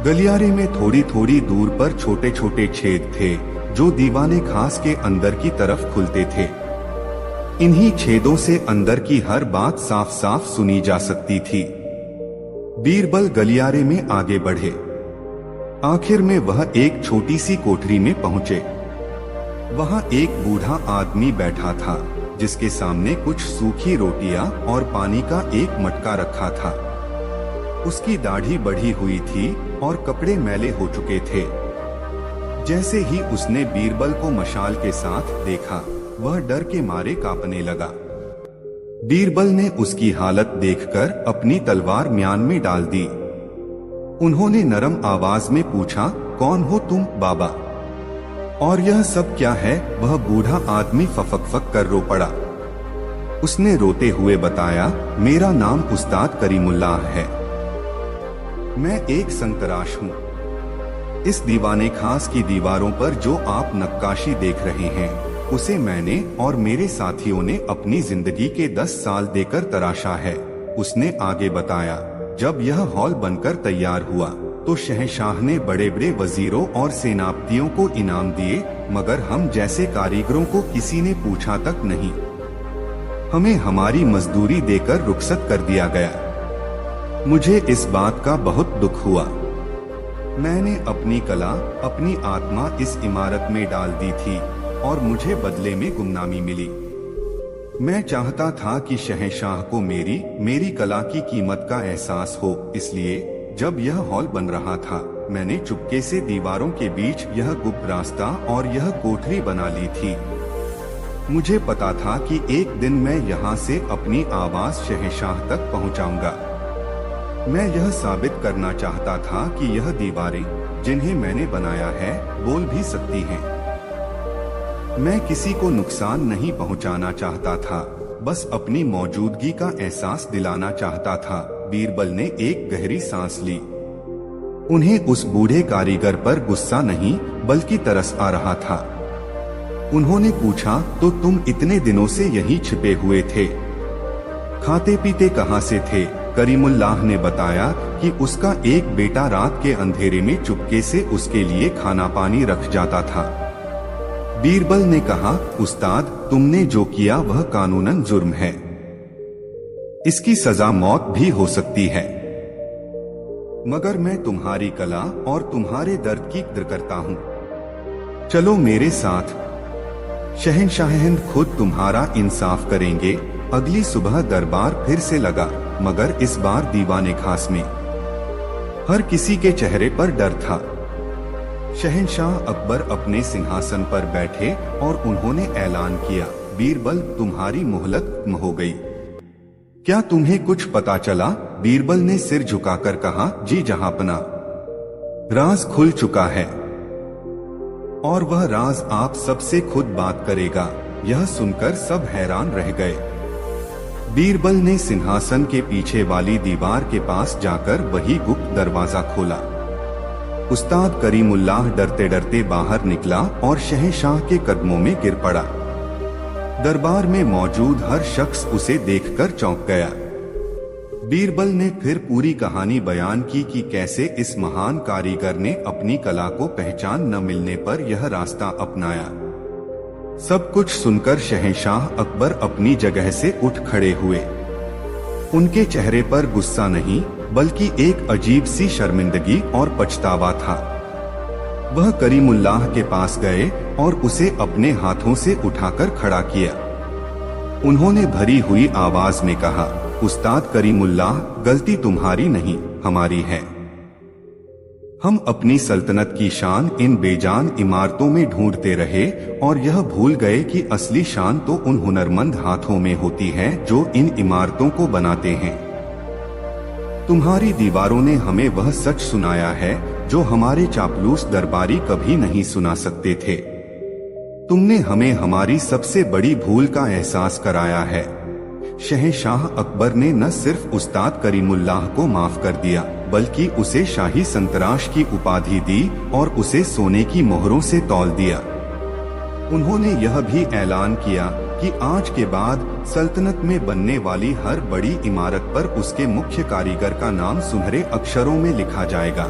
गलियारे में थोड़ी थोड़ी दूर पर छोटे छोटे छेद थे, जो दीवाने खास के अंदर की तरफ खुलते थे। इन्हीं छेदों से अंदर की हर बात साफ साफ सुनी जा सकती थी। बीरबल गलियारे में आगे बढ़े। आखिर में वह एक छोटी सी कोठरी में पहुंचे। वहां एक बूढ़ा आदमी बैठा था, जिसके सामने कुछ सूखी रोटियां और पानी का एक मटका रखा था। उसकी दाढ़ी बढ़ी हुई थी और कपड़े मैले हो चुके थे। जैसे ही उसने बीरबल को मशाल के साथ देखा, वह डर के मारे कांपने लगा। बीरबल ने उसकी हालत देखकर अपनी तलवार म्यान में डाल दी। उन्होंने नरम आवाज में पूछा, कौन हो तुम बाबा? और यह सब क्या है? वह बूढ़ा आदमी फफक कर रो पड़ा। उसने रोते हुए बताया, मेरा नाम उस्ताद करीमुल्लाह है। मैं एक संतराश हूँ। इस दीवाने खास की दीवारों पर जो आप नक्काशी देख रहे हैं, उसे मैंने और मेरे साथियों ने अपनी जिंदगी के 10 साल देकर तराशा है। उसने आगे बताया, जब यह हॉल बनकर तैयार हुआ तो शहंशाह ने बड़े बड़े वजीरों और सेनापतियों को इनाम दिए, मगर हम जैसे कारीगरों को किसी ने पूछा तक नहीं। हमें हमारी मजदूरी देकर रुखसत कर दिया गया। मुझे इस बात का बहुत दुख हुआ। मैंने अपनी कला, अपनी आत्मा इस इमारत में डाल दी थी और मुझे बदले में गुमनामी मिली। मैं चाहता था कि शहंशाह को मेरी कला की कीमत का एहसास हो, इसलिए जब यह हॉल बन रहा था मैंने चुपके से दीवारों के बीच यह गुप्त रास्ता और यह कोठरी बना ली थी। मुझे पता था कि एक दिन मैं यहाँ से अपनी आवाज शहंशाह तक पहुँचाऊंगा। मैं यह साबित करना चाहता था कि यह दीवारें जिन्हें मैंने बनाया है बोल भी सकती हैं। मैं किसी को नुकसान नहीं पहुंचाना चाहता था, बस अपनी मौजूदगी का एहसास दिलाना चाहता था। बीरबल ने एक गहरी सांस ली। उन्हें उस बूढ़े कारीगर पर गुस्सा नहीं बल्कि तरस आ रहा था। उन्होंने पूछा, तो तुम इतने दिनों से यहीं छिपे हुए थे, खाते पीते कहाँ से थे? करीमुल्लाह ने बताया कि उसका एक बेटा रात के अंधेरे में चुपके से उसके लिए खाना पानी रख जाता था। बीरबल ने कहा, उस्ताद, तुमने जो किया वह कानूनन जुर्म है। इसकी सजा मौत भी हो सकती है, मगर मैं तुम्हारी कला और तुम्हारे दर्द की कद्र करता हूँ। चलो मेरे साथ। शहंशाह हिंद खुद तुम्हारा इंसाफ करेंगे। अगली सुबह दरबार फिर से लगा, मगर इस बार दीवाने खास में हर किसी के चेहरे पर डर था। शहंशाह अकबर अपने सिंहासन पर बैठे और उन्होंने ऐलान किया, बीरबल, तुम्हारी मोहलत खत्म हो गई। क्या तुम्हें कुछ पता चला? बीरबल ने सिर झुकाकर कहा, जी जहांपना, राज खुल चुका है और वह राज आप सबसे खुद बात करेगा। यह सुनकर सब हैरान रह गए। बीरबल ने सिंहासन के पीछे वाली दीवार के पास जाकर वही गुप्त दरवाजा खोला। उस्ताद करीमुल्लाह डरते डरते बाहर निकला और शहंशाह के कदमों में गिर पड़ा। दरबार में मौजूद हर शख्स उसे देखकर चौंक गया। बीरबल ने फिर पूरी कहानी बयान की कि कैसे इस महान कारीगर ने अपनी कला को पहचान न मिलने पर यह रास्ता अपनाया। सब कुछ सुनकर शहंशाह अकबर अपनी जगह से उठ खड़े हुए। उनके चेहरे पर गुस्सा नहीं बल्कि एक अजीब सी शर्मिंदगी और पछतावा था। वह करीमुल्लाह के पास गए और उसे अपने हाथों से उठाकर खड़ा किया। उन्होंने भरी हुई आवाज में कहा, उस्ताद करीमुल्लाह, गलती तुम्हारी नहीं हमारी है। हम अपनी सल्तनत की शान इन बेजान इमारतों में ढूंढते रहे और यह भूल गए कि असली शान तो उन हुनरमंद हाथों में होती है जो इन इमारतों को बनाते हैं। तुम्हारी दीवारों ने हमें वह सच सुनाया है जो हमारे चापलूस दरबारी कभी नहीं सुना सकते थे। तुमने हमें हमारी सबसे बड़ी भूल का एहसास कराया है। शहंशाह अकबर ने न सिर्फ उस्ताद करीमुल्लाह को माफ कर दिया बल्कि उसे शाही संतराश की उपाधि दी और उसे सोने की मोहरों से तौल दिया। उन्होंने यह भी ऐलान किया कि आज के बाद सल्तनत में बनने वाली हर बड़ी इमारत पर उसके मुख्य कारीगर का नाम सुनहरे अक्षरों में लिखा जाएगा।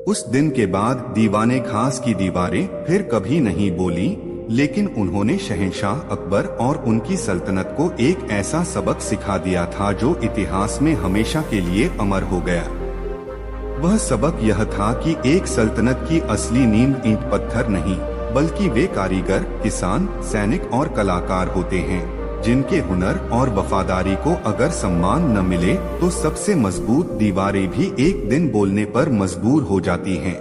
उस दिन के बाद दीवाने खास की दीवारें फिर कभी नहीं बोली, लेकिन उन्होंने शहंशाह अकबर और उनकी सल्तनत को एक ऐसा सबक सिखा दिया था जो इतिहास में हमेशा के लिए अमर हो गया। वह सबक यह था कि एक सल्तनत की असली नींव ईंट पत्थर नहीं बल्कि वे कारीगर, किसान, सैनिक और कलाकार होते हैं जिनके हुनर और वफादारी को अगर सम्मान न मिले तो सबसे मजबूत दीवारें भी एक दिन बोलने पर मजबूर हो जाती हैं।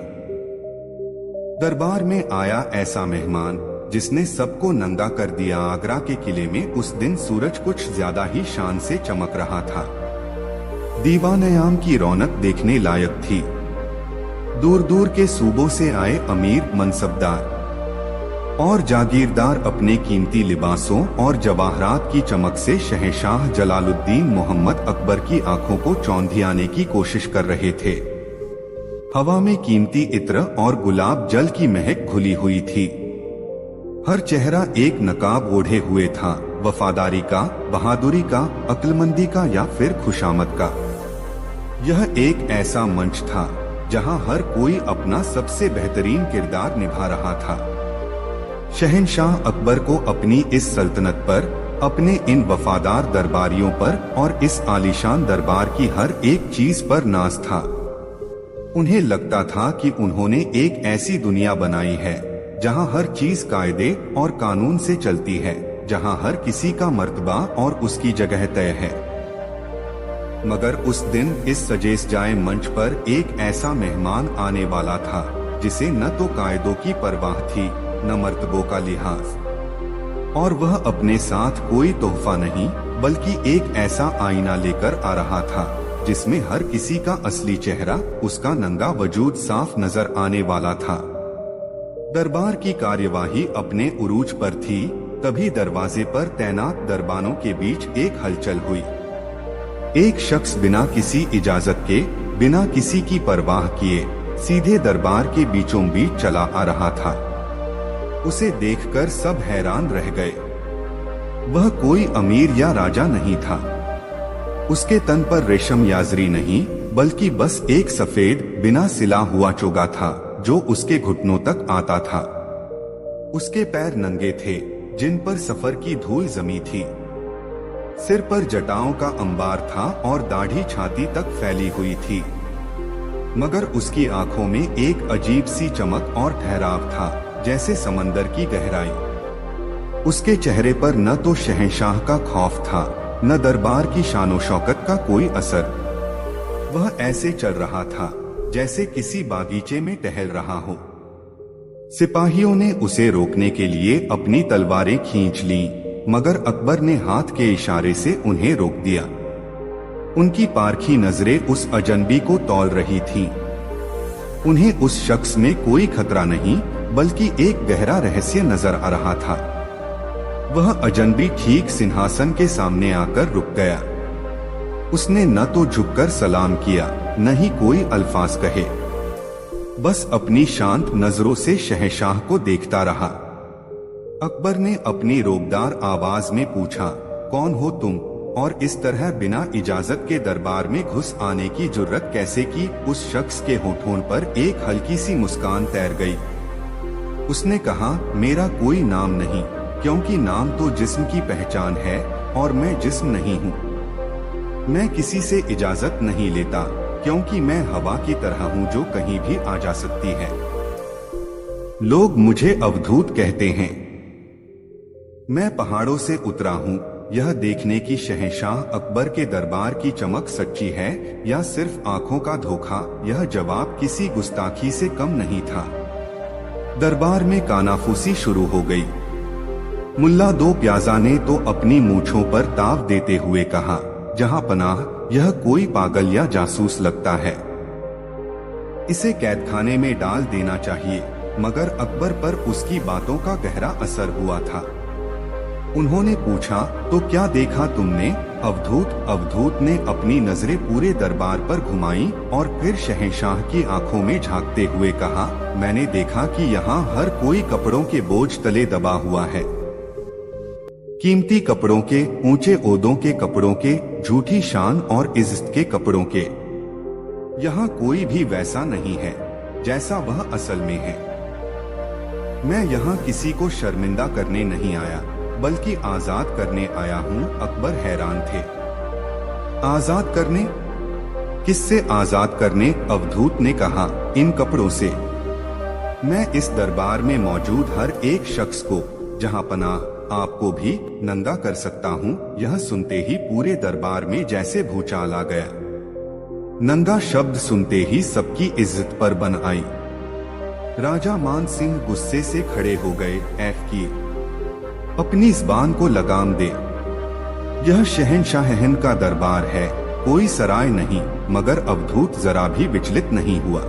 दरबार में आया ऐसा मेहमान जिसने सबको नंगा कर दिया। आगरा के किले में उस दिन सूरज कुछ ज्यादा ही शान से चमक रहा था। दीवान-ए-आम की रौनक देखने लायक थी। दूर दूर के सूबों से आए अमीर, मनसबदार और जागीरदार अपने कीमती लिबासों और जवाहरात की चमक से शहंशाह जलालुद्दीन मोहम्मद अकबर की आंखों को चौंधियाने की कोशिश कर रहे थे। हवा में कीमती इत्र और गुलाब जल की महक घुली हुई थी। हर चेहरा एक नकाब ओढ़े हुए था, वफादारी का, बहादुरी का, अक्लमंदी का या फिर खुशामद का। यह एक ऐसा मंच था जहां हर कोई अपना सबसे बेहतरीन किरदार निभा रहा था। शहंशाह अकबर को अपनी इस सल्तनत पर, अपने इन वफादार दरबारियों पर और इस आलीशान दरबार की हर एक चीज पर नाज था। उन्हें लगता था कि उन्होंने एक ऐसी दुनिया बनाई है जहां हर चीज कायदे और कानून से चलती है, जहां हर किसी का मर्तबा और उसकी जगह तय है। मगर उस दिन इस सजे सजाए मंच पर एक ऐसा मेहमान आने वाला था जिसे न तो कायदों की परवाह थी न मर्तबों का लिहाज, और वह अपने साथ कोई तोहफा नहीं बल्कि एक ऐसा आईना लेकर आ रहा था जिसमें हर किसी का असली चेहरा, उसका नंगा वजूद साफ नजर आने वाला था। दरबार की कार्यवाही अपने उरूज पर थी, तभी दरवाजे पर तैनात दरबानों के बीच एक हलचल हुई। एक शख्स बिना किसी इजाजत के, बिना किसी की परवाह किए सीधे दरबार के बीचों बीच चला आ रहा था। उसे देखकर सब हैरान रह गए। वह कोई अमीर या राजा नहीं था। उसके तन पर रेशम याजरी नहीं बल्कि बस एक सफेद बिना सिला हुआ चोगा था जो उसके घुटनों तक आता था। उसके पैर नंगे थे जिन पर सफर की धूल जमी थी। सिर पर जटाओं का अंबार था और दाढ़ी छाती तक फैली हुई थी, मगर उसकी आंखों में एक अजीब सी चमक और ठहराव था, जैसे समंदर की गहराई। उसके चेहरे पर न तो शहंशाह का खौफ था न दरबार की शानो शौकत का कोई असर। वह ऐसे चल रहा था जैसे किसी बागीचे में टहल रहा हो। सिपाहियों ने उसे रोकने के लिए अपनी तलवारें खींच लीं, मगर अकबर ने हाथ के इशारे से उन्हें रोक दिया। उनकी पारखी नजरें उस अजनबी को तौल रही थीं। उन्हें उस शख्स में कोई खतरा नहीं बल्कि एक गहरा रहस्य नजर आ रहा था। वह अजनबी ठीक सिंहासन के सामने आकर रुक गया। उसने न तो झुककर सलाम किया न ही कोई अल्फाज कहे, बस अपनी शांत नजरों से शहंशाह को देखता रहा। अकबर ने अपनी रोबदार आवाज में पूछा, कौन हो तुम और इस तरह बिना इजाजत के दरबार में घुस आने की जुर्रत कैसे की? उस शख्स के होठों पर एक हल्की सी मुस्कान तैर गई। उसने कहा, मेरा कोई नाम नहीं, क्योंकि नाम तो जिस्म की पहचान है और मैं जिस्म नहीं हूँ। मैं किसी से इजाजत नहीं लेता, क्योंकि मैं हवा की तरह हूँ जो कहीं भी आ जा सकती है। लोग मुझे अवधूत कहते हैं। मैं पहाड़ों से उतरा हूँ यह देखने की शहंशाह अकबर के दरबार की चमक सच्ची है या सिर्फ आंखों का धोखा। यह जवाब किसी गुस्ताखी से कम नहीं था। दरबार में कानाफूसी शुरू हो गई। मुल्ला दो प्याजा ने तो अपनी मूंछों पर ताव देते हुए कहा, जहां पनाह, यह कोई पागल या जासूस लगता है। इसे कैदखाने में डाल देना चाहिए। मगर अकबर पर उसकी बातों का गहरा असर हुआ था। उन्होंने पूछा, तो क्या देखा तुमने? अवधूत ने अपनी नजरें पूरे दरबार पर घुमाई और फिर शहंशाह की आंखों में झांकते हुए कहा, मैंने देखा कि यहाँ हर कोई कपड़ों के बोझ तले दबा हुआ है। कीमती कपड़ों के, ऊंचे ओहदों के कपड़ों के, झूठी शान और इज्जत के कपड़ों के। यहाँ कोई भी वैसा नहीं है जैसा वह असल में है। मैं यहाँ किसी को शर्मिंदा करने नहीं आया बल्कि आजाद करने आया हूँ। अकबर हैरान थे। आजाद करने? किससे आजाद करने? अवधूत ने कहा, इन कपड़ों से। मैं इस दरबार में मौजूद हर एक शख्स को, जहाँ पनाह आपको भी नंगा कर सकता हूँ। यह सुनते ही पूरे दरबार में जैसे भूचाल आ गया। नंगा शब्द सुनते ही सबकी इज्जत पर बन आई। राजा मान सिंह गुस्से से खड़े हो गए। की अपनी ज़बान को लगाम दे। यह शहंशाहन का दरबार है, कोई सराय नहीं। मगर अवधूत जरा भी विचलित नहीं हुआ।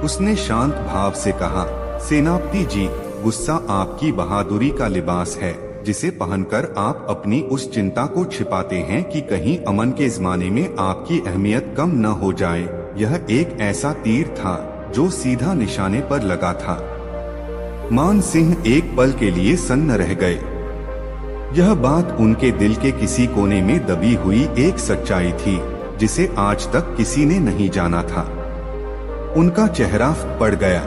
उसने शांत भाव से कहा, सेनापति जी, गुस्सा आपकी बहादुरी का लिबास है जिसे पहनकर आप अपनी उस चिंता को छिपाते हैं कि कहीं अमन के ज़माने में आपकी अहमियत कम न हो जाए। यह एक ऐसा तीर था जो सीधा निशाने पर लगा था। मान सिंह एक पल के लिए सन्न रह गए। यह बात उनके दिल के किसी कोने में दबी हुई एक सच्चाई थी जिसे आज तक किसी ने नहीं जाना था। उनका चेहरा पड़ गया।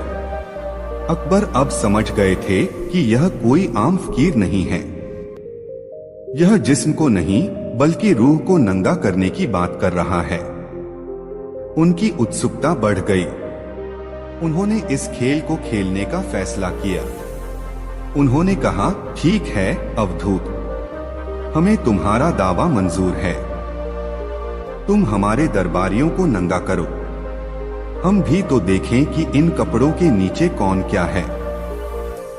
अकबर अब समझ गए थे कि यह कोई आम फकीर नहीं है। यह जिस्म को नहीं बल्कि रूह को नंगा करने की बात कर रहा है। उनकी उत्सुकता बढ़ गई। उन्होंने इस खेल को खेलने का फैसला किया। उन्होंने कहा, ठीक है अवधूत, हमें तुम्हारा दावा मंजूर है। तुम हमारे दरबारियों को नंगा करो। हम भी तो देखें कि इन कपड़ों के नीचे कौन क्या है।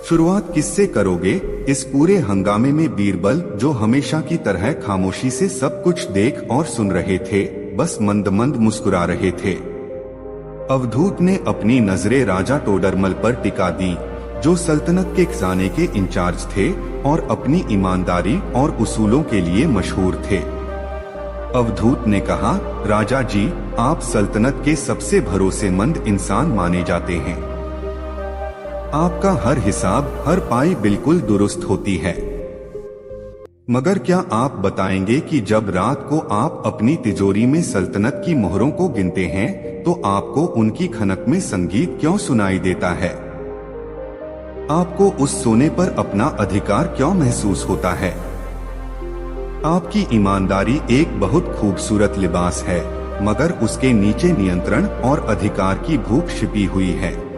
शुरुआत किससे करोगे? इस पूरे हंगामे में बीरबल, जो हमेशा की तरह खामोशी से सब कुछ देख और सुन रहे थे, बस मंद मंद मुस्कुरा रहे थे। अवधूत ने अपनी नजरें राजा टोडरमल पर टिका दी, जो सल्तनत के खजाने के इंचार्ज थे और अपनी ईमानदारी और उसूलों के लिए मशहूर थे। अवधूत ने कहा, राजा जी, आप सल्तनत के सबसे भरोसेमंद इंसान माने जाते हैं। आपका हर हिसाब, हर पाई बिल्कुल दुरुस्त होती है। मगर क्या आप बताएंगे कि जब रात को आप अपनी तिजोरी में सल्तनत की मोहरों को गिनते हैं तो आपको उनकी खनक में संगीत क्यों सुनाई देता है? आपको उस सोने पर अपना अधिकार क्यों महसूस होता है? आपकी ईमानदारी एक बहुत खूबसूरत लिबास है, मगर उसके नीचे नियंत्रण और अधिकार की भूख छिपी हुई है।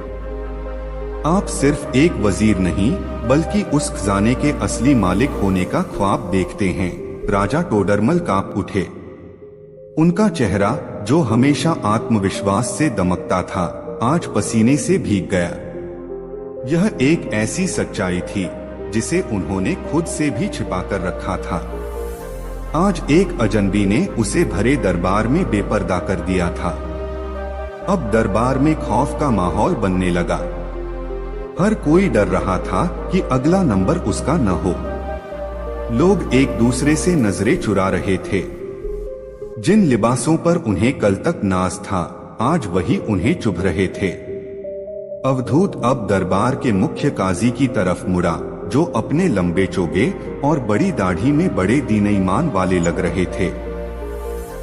आप सिर्फ एक वजीर नहीं बल्कि उस खजाने के असली मालिक होने का ख्वाब देखते हैं। राजा टोडरमल कांप उठे। उनका चेहरा, जो हमेशा आत्मविश्वास से दमकता था, आज पसीने से भीग गया। यह एक ऐसी सच्चाई थी जिसे उन्होंने खुद से भी छिपाकर रखा था। आज एक अजनबी ने उसे भरे दरबार में बेपर्दा कर दिया था। अब दरबार में खौफ का माहौल बनने लगा। हर कोई डर रहा था कि अगला नंबर उसका न हो। लोग एक दूसरे से नजरें चुरा रहे थे। जिन लिबासों पर उन्हें कल तक नाज था, आज वही उन्हें चुभ रहे थे। अवधूत अब दरबार के मुख्य काजी की तरफ मुड़ा, जो अपने लंबे चोगे और बड़ी दाढ़ी में बड़े दीन-ईमान वाले लग रहे थे।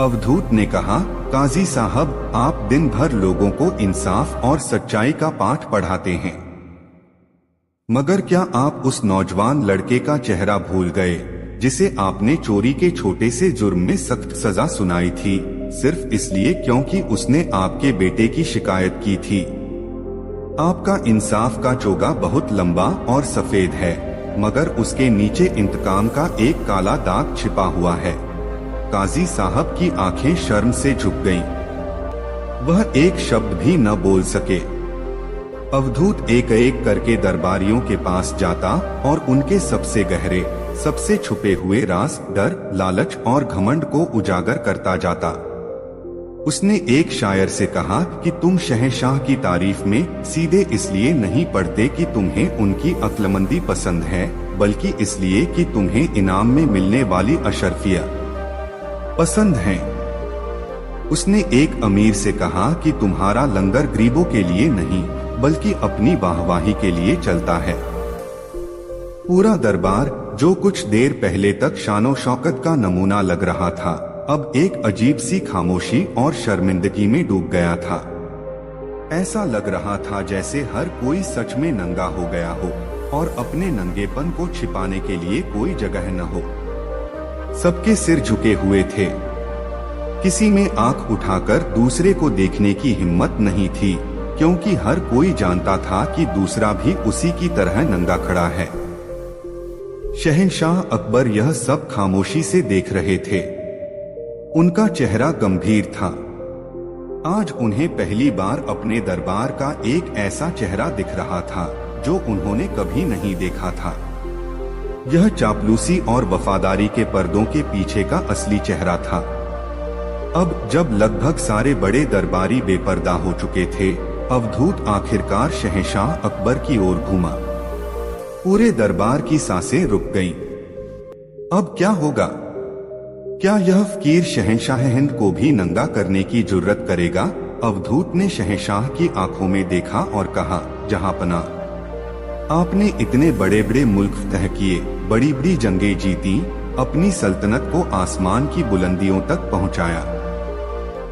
अवधूत ने कहा, काजी साहब, आप दिन भर लोगों को इंसाफ और सच्चाई का पाठ पढ़ाते हैं, मगर क्या आप उस नौजवान लड़के का चेहरा भूल गए जिसे आपने चोरी के छोटे से जुर्म में सख्त सजा सुनाई थी, सिर्फ इसलिए क्योंकि उसने आपके बेटे की शिकायत की थी? आपका इंसाफ का चोगा बहुत लंबा और सफेद है, मगर उसके नीचे इंतकाम का एक काला दाग छिपा हुआ है। काजी साहब की आंखें शर्म से झुक गईं। वह एक शब्द भी न बोल सके। अवधूत एक एक करके दरबारियों के पास जाता और उनके सबसे गहरे, सबसे छुपे हुए राज, डर, लालच और घमंड को उजागर करता जाता। उसने एक शायर से कहा कि तुम शहंशाह की तारीफ में सीधे इसलिए नहीं पढ़ते कि तुम्हें उनकी अक्लमंदी पसंद है, बल्कि इसलिए कि तुम्हें इनाम में मिलने वाली अशरफिया पसंद है। उसने एक अमीर से कहा कि तुम्हारा लंगर गरीबों के लिए नहीं बल्कि अपनी वाहवाही के लिए चलता है। पूरा दरबार, जो कुछ देर पहले तक शानो शौकत का नमूना लग रहा था, अब एक अजीब सी खामोशी और शर्मिंदगी में डूब गया था। ऐसा लग रहा था जैसे हर कोई सच में नंगा हो गया हो और अपने नंगेपन को छिपाने के लिए कोई जगह न हो। सबके सिर झुके हुए थे। किसी में आंख उठाकर दूसरे को देखने की हिम्मत नहीं थी, क्योंकि हर कोई जानता था कि दूसरा भी उसी की तरह नंगा खड़ा है। शहंशाह अकबर यह सब खामोशी से देख रहे थे। उनका चेहरा गंभीर था। आज उन्हें पहली बार अपने दरबार का एक ऐसा चेहरा दिख रहा था जो उन्होंने कभी नहीं देखा था। यह चापलूसी और वफादारी के पर्दों के पीछे का असली चेहरा था। अब जब लगभग सारे बड़े दरबारी बेपर्दा हो चुके थे, अवधूत आखिरकार शहंशाह अकबर की ओर घूमा। पूरे दरबार की सांसें रुक गईं। अब क्या होगा? क्या यह फकीर शहंशाह हिंद को भी नंगा करने की जुर्रत करेगा? अवधूत ने शहंशाह की आंखों में देखा और कहा, जहांपना, आपने इतने बड़े बड़े मुल्क फतह किए, बड़ी बड़ी जंगें जीती, अपनी सल्तनत को आसमान की बुलंदियों तक पहुंचाया।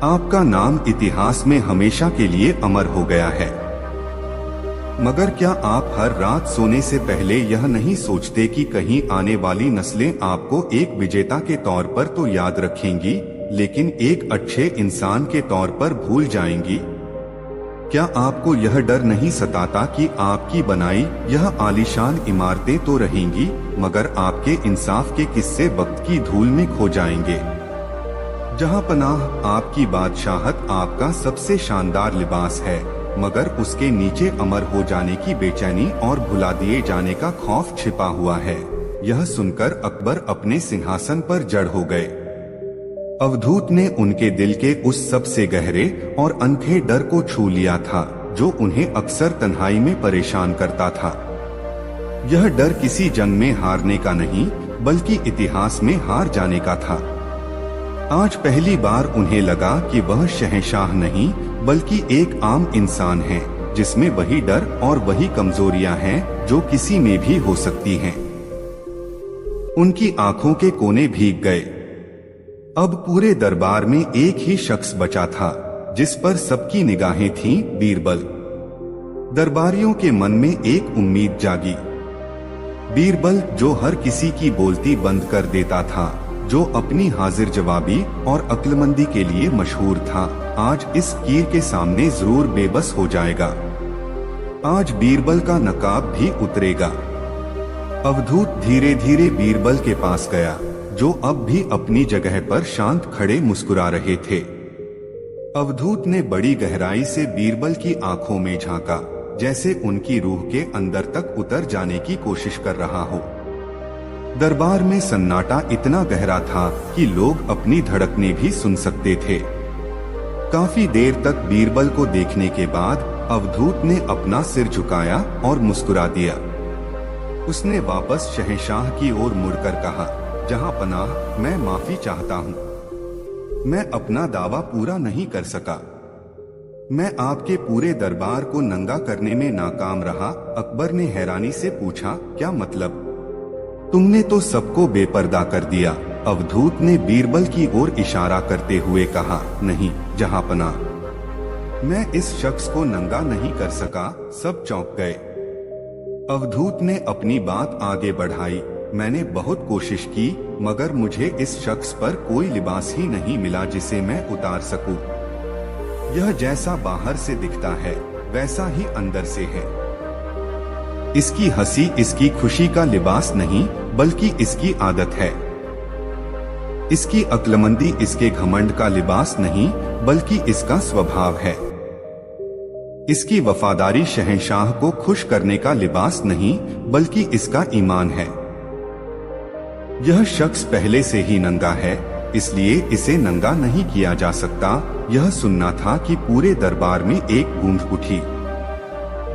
आपका नाम इतिहास में हमेशा के लिए अमर हो गया है। मगर क्या आप हर रात सोने से पहले यह नहीं सोचते कि कहीं आने वाली नस्लें आपको एक विजेता के तौर पर तो याद रखेंगी, लेकिन एक अच्छे इंसान के तौर पर भूल जाएंगी? क्या आपको यह डर नहीं सताता कि आपकी बनाई यह आलीशान इमारतें तो रहेंगी, मगर आपके इंसाफ के किस्से वक्त की धूल में खो जाएंगे? जहां पनाह, आपकी बादशाहत आपका सबसे शानदार लिबास है, मगर उसके नीचे अमर हो जाने की बेचैनी और भुला दिए जाने का खौफ छिपा हुआ है। यह सुनकर अकबर अपने सिंहासन पर जड़ हो गए। अवधूत ने उनके दिल के उस सबसे गहरे और अनखे डर को छू लिया था जो उन्हें अक्सर तन्हाई में परेशान करता था। यह डर किसी जंग में हारने का नहीं, बल्कि इतिहास में हार जाने का था। आज पहली बार उन्हें लगा कि वह शहंशाह नहीं, बल्कि एक आम इंसान है, जिसमें वही डर और वही कमजोरियां हैं जो किसी में भी हो सकती हैं। उनकी आंखों के कोने भीग गए। अब पूरे दरबार में एक ही शख्स बचा था जिस पर सबकी निगाहें थीं, बीरबल। दरबारियों के मन में एक उम्मीद जागी। बीरबल, जो हर किसी की बोलती बंद कर देता था, जो अपनी हाजिर जवाबी और अक्लमंदी के लिए मशहूर था, आज इस कीर के सामने जरूर बेबस हो जाएगा। आज बीरबल का नकाब भी उतरेगा। अवधूत धीरे धीरे बीरबल के पास गया, जो अब भी अपनी जगह पर शांत खड़े मुस्कुरा रहे थे। अवधूत ने बड़ी गहराई से बीरबल की आंखों में झांका, जैसे उनकी रूह के अंदर तक उतर जाने की कोशिश कर रहा हो। दरबार में सन्नाटा इतना गहरा था कि लोग अपनी धड़कनें भी सुन सकते थे। काफी देर तक बीरबल को देखने के बाद अवधूत ने अपना सिर झुकाया और मुस्कुरा दिया। उसने वापस शहंशाह की ओर मुड़कर कहा, जहां पनाह, मैं माफी चाहता हूं। मैं अपना दावा पूरा नहीं कर सका। मैं आपके पूरे दरबार को नंगा करने में नाकाम रहा। अकबर ने हैरानी से पूछा, क्या मतलब? तुमने तो सबको बेपर्दा कर दिया। अवधूत ने बीरबल की ओर इशारा करते हुए कहा, नहीं जहांपनाह, मैं इस शख्स को नंगा नहीं कर सका। सब चौंक गए। अवधूत ने अपनी बात आगे बढ़ाई, मैंने बहुत कोशिश की, मगर मुझे इस शख्स पर कोई लिबास ही नहीं मिला जिसे मैं उतार सकूं। यह जैसा बाहर से दिखता है, वैसा ही अंदर से है। इसकी हंसी इसकी खुशी का लिबास नहीं, बल्कि इसकी आदत है। इसकी अक्लमंदी इसके घमंड का लिबास नहीं, बल्कि इसका स्वभाव है। इसकी वफादारी शहंशाह को खुश करने का लिबास नहीं, बल्कि इसका ईमान है। यह शख्स पहले से ही नंगा है, इसलिए इसे नंगा नहीं किया जा सकता। यह सुनना था कि पूरे दरबार में एक गूंज उठी।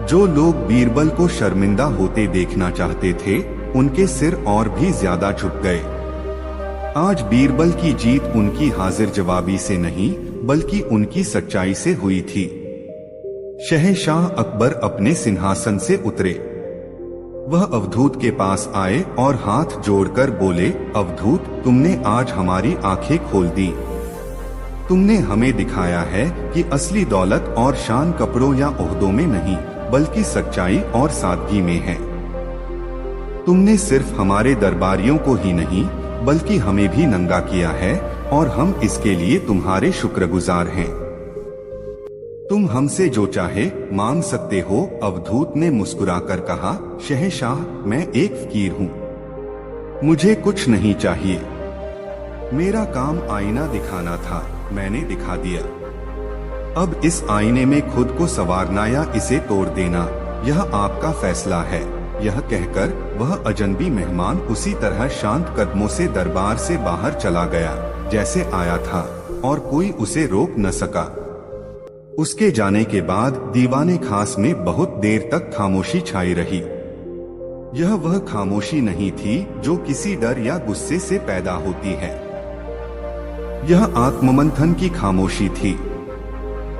जो लोग बीरबल को शर्मिंदा होते देखना चाहते थे, उनके सिर और भी ज्यादा झुक गए। आज बीरबल की जीत उनकी हाजिर जवाबी से नहीं, बल्कि उनकी सच्चाई से हुई थी। शहंशाह अकबर अपने सिंहासन से उतरे। वह अवधूत के पास आए और हाथ जोड़कर बोले, अवधूत, तुमने आज हमारी आंखें खोल दी। तुमने हमें दिखाया है कि असली दौलत और शान कपड़ों या ओहदों में नहीं, बल्कि सच्चाई और सादगी में है। तुमने सिर्फ हमारे दरबारियों को ही नहीं, बल्कि हमें भी नंगा किया है, और हम इसके लिए तुम्हारे शुक्रगुजार हैं। तुम हमसे जो चाहे मांग सकते हो। अवधूत ने मुस्कुराकर कहा, शहंशाह, मैं एक फकीर हूँ, मुझे कुछ नहीं चाहिए। मेरा काम आईना दिखाना था, मैंने दिखा दिया। अब इस आईने में खुद को संवारना या इसे तोड़ देना, यह आपका फैसला है। यह कहकर वह अजनबी मेहमान उसी तरह शांत कदमों से दरबार से बाहर चला गया जैसे आया था, और कोई उसे रोक न सका। उसके जाने के बाद दीवाने खास में बहुत देर तक खामोशी छाई रही। यह वह खामोशी नहीं थी जो किसी डर या गुस्से से पैदा होती है। यह आत्ममंथन की खामोशी थी।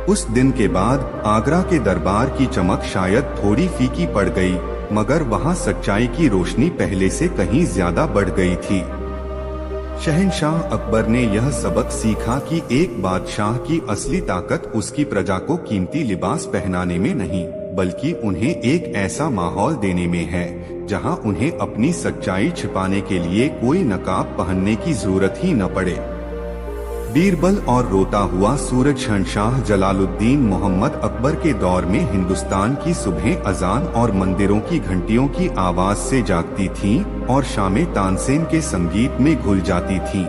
उस दिन के बाद आगरा के दरबार की चमक शायद थोड़ी फीकी पड़ गई, मगर वहाँ सच्चाई की रोशनी पहले से कहीं ज्यादा बढ़ गई थी। शहंशाह अकबर ने यह सबक सीखा कि एक बादशाह की असली ताकत उसकी प्रजा को कीमती लिबास पहनाने में नहीं, बल्कि उन्हें एक ऐसा माहौल देने में है जहां उन्हें अपनी सच्चाई छिपाने के लिए कोई नकाब पहनने की जरूरत ही न पड़े। बीरबल और रोता हुआ सूरज शहंशाह जलालुद्दीन मोहम्मद अकबर के दौर में हिंदुस्तान की सुबह अजान और मंदिरों की घंटियों की आवाज से जागती थीं और शामें तानसेन के संगीत में घुल जाती थीं।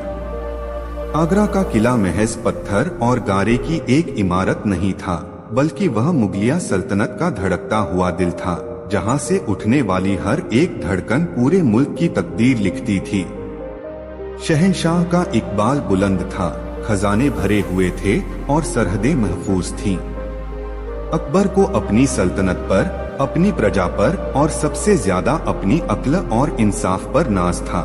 आगरा का किला महज पत्थर और गारे की एक इमारत नहीं था, बल्कि वह मुगलिया सल्तनत का धड़कता हुआ दिल था, जहां से उठने वाली हर एक धड़कन पूरे मुल्क की तकदीर लिखती थी। शहंशाह का इकबाल बुलंद था, खजाने भरे हुए थे और सरहदें महफूज थीं। अकबर को अपनी सल्तनत पर, अपनी प्रजा पर और सबसे ज्यादा अपनी अक्ल और इंसाफ पर नाज था।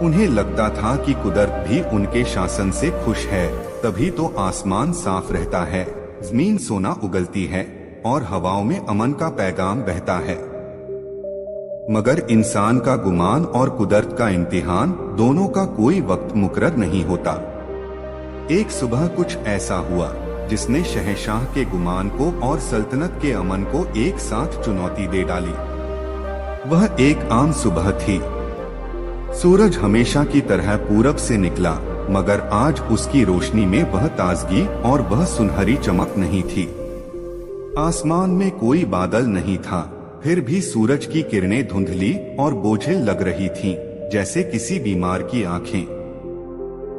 उन्हें लगता था कि कुदरत भी उनके शासन से खुश है, तभी तो आसमान साफ रहता है, जमीन सोना उगलती है और हवाओं में अमन का पैगाम बहता है। मगर इंसान का गुमान और कुदरत का इम्तिहान, दोनों का कोई वक्त मुकर्रर नहीं होता। एक सुबह कुछ ऐसा हुआ जिसने शहंशाह के गुमान को और सल्तनत के अमन को एक साथ चुनौती दे डाली। वह एक आम सुबह थी। सूरज हमेशा की तरह पूरब से निकला, मगर आज उसकी रोशनी में वह ताजगी और वह सुनहरी चमक नहीं थी। आसमान में कोई बादल नहीं था, फिर भी सूरज की किरणें धुंधली और बोझिल लग रही थीं, जैसे किसी बीमार की आंखें।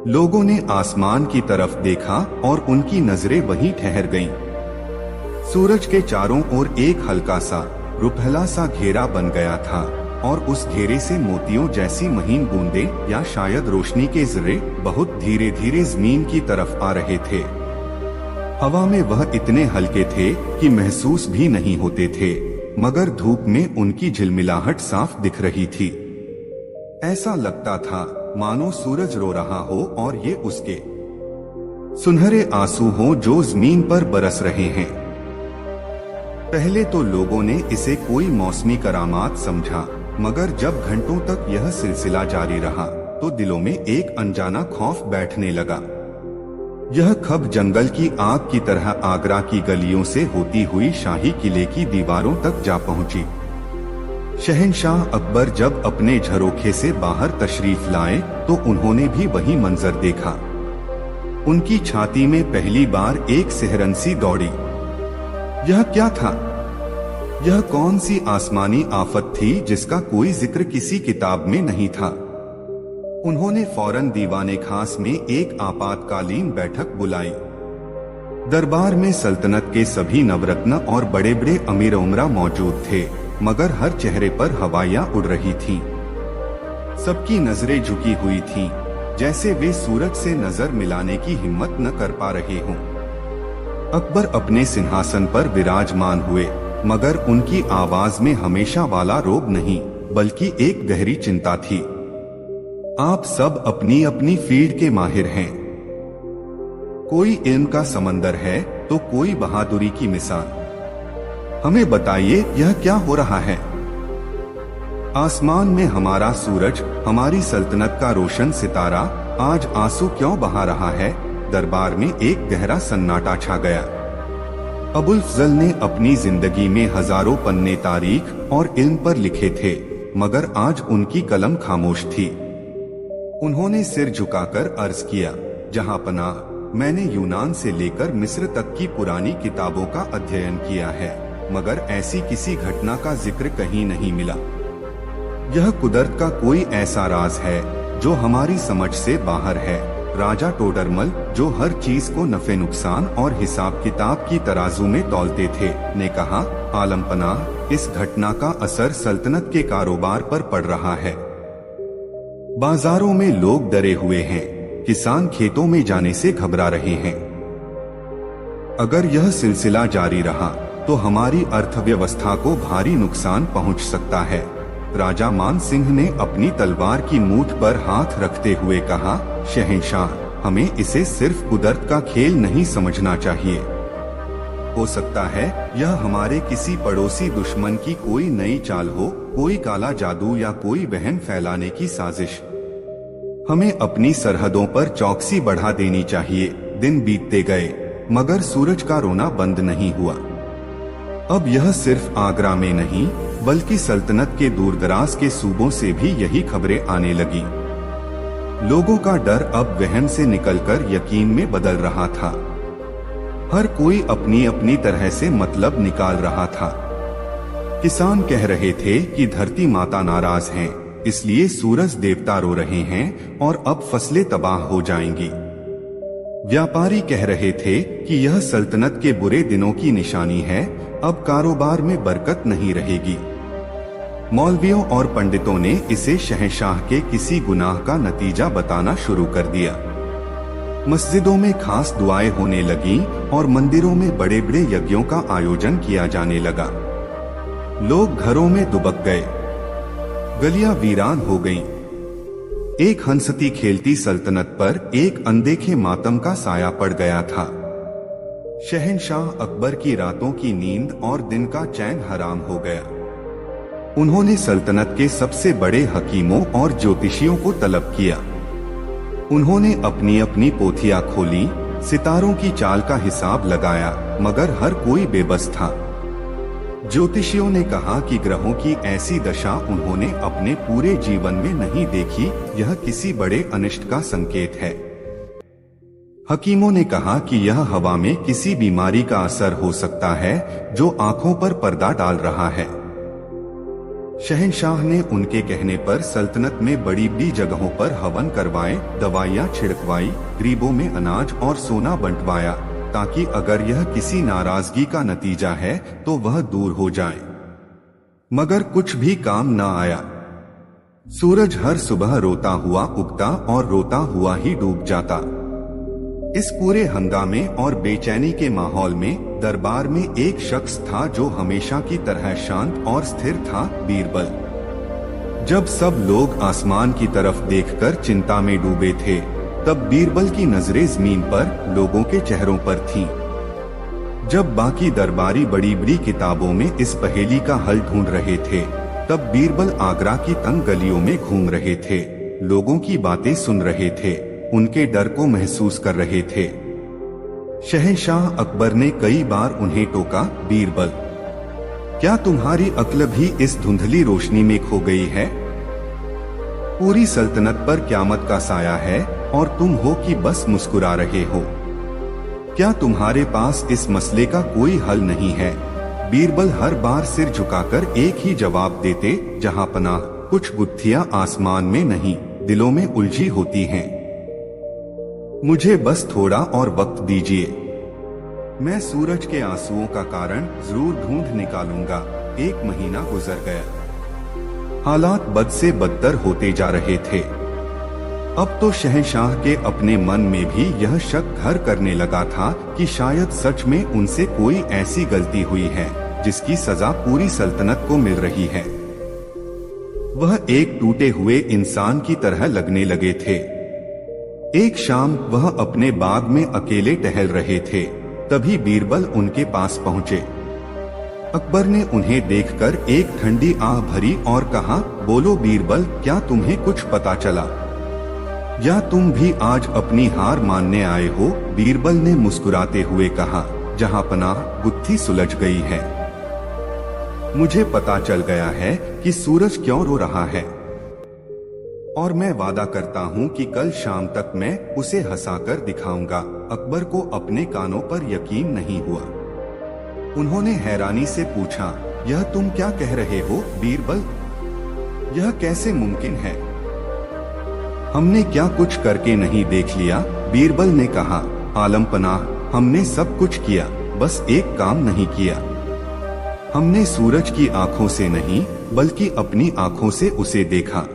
लोगों ने आसमान की तरफ देखा और उनकी नजरें वहीं ठहर गईं। सूरज के चारों ओर एक हल्का सा, रुपहला सा घेरा बन गया था और उस घेरे से मोतियों जैसी महीन बूंदें या शायद रोशनी के जर्रे बहुत धीरे धीरे जमीन की तरफ आ रहे थे। हवा में वह इतने हल्के थे कि महसूस भी नहीं होते थे, मगर धूप में उनकी झिलमिलाहट साफ दिख रही थी। ऐसा लगता था मानो सूरज रो रहा हो और ये उसके सुनहरे आंसू हों जो जमीन पर बरस रहे हैं। पहले तो लोगों ने इसे कोई मौसमी करामात समझा, मगर जब घंटों तक यह सिलसिला जारी रहा तो दिलों में एक अनजाना खौफ बैठने लगा। यह खबर जंगल की आग की तरह आगरा की गलियों से होती हुई शाही किले की दीवारों तक जा पहुंची। शहंशाह अकबर जब अपने झरोखे से बाहर तशरीफ लाए तो उन्होंने भी वही मंजर देखा। उनकी छाती में पहली बार एक सिहरंसी दौड़ी। यह क्या था? यह कौन सी आसमानी आफत थी जिसका कोई जिक्र किसी किताब में नहीं था? उन्होंने फौरन दीवाने खास में एक आपातकालीन बैठक बुलाई। दरबार में सल्तनत के सभी नवरत्न और बड़े बड़े अमीर उमरा मौजूद थे, मगर हर चेहरे पर हवाइयां उड़ रही थीं। सबकी नजरें झुकी हुई थीं, जैसे वे सूरज से नजर मिलाने की हिम्मत न कर पा रहे हों। अकबर अपने सिंहासन पर विराजमान हुए, मगर उनकी आवाज में हमेशा वाला रोब नहीं, बल्कि एक गहरी चिंता थी। आप सब अपनी अपनी फील्ड के माहिर हैं। कोई इल्म का समंदर है तो कोई बहादुरी की मिसाल। हमें बताइए यह क्या हो रहा है? आसमान में हमारा सूरज, हमारी सल्तनत का रोशन सितारा आज आंसू क्यों बहा रहा है? दरबार में एक गहरा सन्नाटा छा गया। अबुल फजल ने अपनी जिंदगी में हजारों पन्ने तारीख और इल्म पर लिखे थे, मगर आज उनकी कलम खामोश थी। उन्होंने सिर झुकाकर अर्ज किया, जहां पनाह, मैंने यूनान से लेकर मिस्र तक की पुरानी किताबों का अध्ययन किया है, मगर ऐसी किसी घटना का जिक्र कहीं नहीं मिला। यह कुदरत का कोई ऐसा राज है जो हमारी समझ से बाहर है। राजा टोडरमल, जो हर चीज को नफे नुकसान और हिसाब किताब की तराजू में तौलते थे, ने कहा, आलम पनाह, इस घटना का असर सल्तनत के कारोबार पर पड़ रहा है। बाजारों में लोग डरे हुए हैं, किसान खेतों में जाने से घबरा रहे हैं। अगर यह सिलसिला जारी रहा तो हमारी अर्थव्यवस्था को भारी नुकसान पहुंच सकता है। राजा मान सिंह ने अपनी तलवार की मूठ पर हाथ रखते हुए कहा, शहंशाह, हमें इसे सिर्फ कुदरत का खेल नहीं समझना चाहिए। हो सकता है यह हमारे किसी पड़ोसी दुश्मन की कोई नई चाल हो, कोई काला जादू या कोई वहम फैलाने की साजिश। हमें अपनी सरहदों पर चौकसी बढ़ा देनी चाहिए। दिन बीतते गए मगर सूरज का रोना बंद नहीं हुआ। अब यह सिर्फ आगरा में नहीं बल्कि सल्तनत के दूरदराज के सूबों से भी यही खबरें आने लगी। लोगों का डर अब वहम से निकलकर यकीन में बदल रहा था। हर कोई अपनी अपनी तरह से मतलब निकाल रहा था। किसान कह रहे थे कि धरती माता नाराज हैं, इसलिए सूरज देवता रो रहे हैं और अब फसलें तबाह हो जाएंगी। व्यापारी कह रहे थे कि यह सल्तनत के बुरे दिनों की निशानी है, अब कारोबार में बरकत नहीं रहेगी। मौलवियों और पंडितों ने इसे शहंशाह के किसी गुनाह का नतीजा बताना शुरू कर दिया। मस्जिदों में खास दुआएं होने लगीं और मंदिरों में बड़े बड़े यज्ञों का आयोजन किया जाने लगा। लोग घरों में दुबक गए, गलियां वीरान हो गईं। एक हंसती खेलती सल्तनत पर एक अनदेखे मातम का साया पड़ गया था। शहंशाह अकबर की रातों की नींद और दिन का चैन हराम हो गया। उन्होंने सल्तनत के सबसे बड़े हकीमों और ज्योतिषियों को तलब किया। उन्होंने अपनी अपनी पोथियां खोली, सितारों की चाल का हिसाब लगाया, मगर हर कोई बेबस था। ज्योतिषियों ने कहा कि ग्रहों की ऐसी दशा उन्होंने अपने पूरे जीवन में नहीं देखी, यह किसी बड़े अनिष्ट का संकेत है। हकीमों ने कहा कि यह हवा में किसी बीमारी का असर हो सकता है जो आंखों पर पर्दा डाल रहा है। शहंशाह ने उनके कहने पर सल्तनत में बड़ी बड़ी जगहों पर हवन करवाए, दवाइयां छिड़कवाई, गरीबों में अनाज और सोना बंटवाया, ताकि अगर यह किसी नाराजगी का नतीजा है तो वह दूर हो जाए। मगर कुछ भी काम न आया। सूरज हर सुबह रोता हुआ उगता और रोता हुआ ही डूब जाता। इस पूरे हंगामे और बेचैनी के माहौल में दरबार में एक शख्स था जो हमेशा की तरह शांत और स्थिर था, बीरबल। जब सब लोग आसमान की तरफ देखकर चिंता में डूबे थे, तब बीरबल की नजरें जमीन पर लोगों के चेहरों पर थीं। जब बाकी दरबारी बड़ी बड़ी किताबों में इस पहेली का हल ढूंढ रहे थे, तब बीरबल आगरा की तंग गलियों में घूम रहे थे, लोगों की बातें सुन रहे थे, उनके डर को महसूस कर रहे थे। शहंशाह अकबर ने कई बार उन्हें टोका, बीरबल, क्या तुम्हारी अक्ल भी इस धुंधली रोशनी में खो गई है? पूरी सल्तनत पर क़यामत का साया है और तुम हो कि बस मुस्कुरा रहे हो। क्या तुम्हारे पास इस मसले का कोई हल नहीं है? बीरबल हर बार सिर झुकाकर एक ही जवाब देते, जहां पनाह, कुछ गुत्थियां आसमान में नहीं, दिलों में उलझी होती हैं। मुझे बस थोड़ा और वक्त दीजिए, मैं सूरज के आंसुओं का कारण जरूर ढूंढ निकालूंगा। 1 महीना गुजर गया। हालात बद से बदतर होते जा रहे थे। अब तो शहंशाह के अपने मन में भी यह शक घर करने लगा था कि शायद सच में उनसे कोई ऐसी गलती हुई है जिसकी सजा पूरी सल्तनत को मिल रही है। वह एक टूटे हुए इंसान की तरह लगने लगे थे। एक शाम वह अपने बाग में अकेले टहल रहे थे, तभी बीरबल उनके पास पहुंचे। अकबर ने उन्हें देखकर एक ठंडी आह भरी और कहा, बोलो बीरबल, क्या तुम्हें कुछ पता चला या तुम भी आज अपनी हार मानने आए हो? बीरबल ने मुस्कुराते हुए कहा, जहां पनाह, गुत्थी सुलझ गई है। मुझे पता चल गया है कि सूरज क्यों रो रहा है और मैं वादा करता हूँ कि कल शाम तक मैं उसे हंसाकर दिखाऊंगा। अकबर को अपने कानों पर यकीन नहीं हुआ। उन्होंने हैरानी से पूछा, यह तुम क्या कह रहे हो बीरबल? यह कैसे मुमकिन है? हमने क्या कुछ करके नहीं देख लिया? बीरबल ने कहा, आलम पनाह, हमने सब कुछ किया, बस एक काम नहीं किया। हमने सूरज की आंखों से नहीं बल्कि अपनी आंखों से उसे देखा,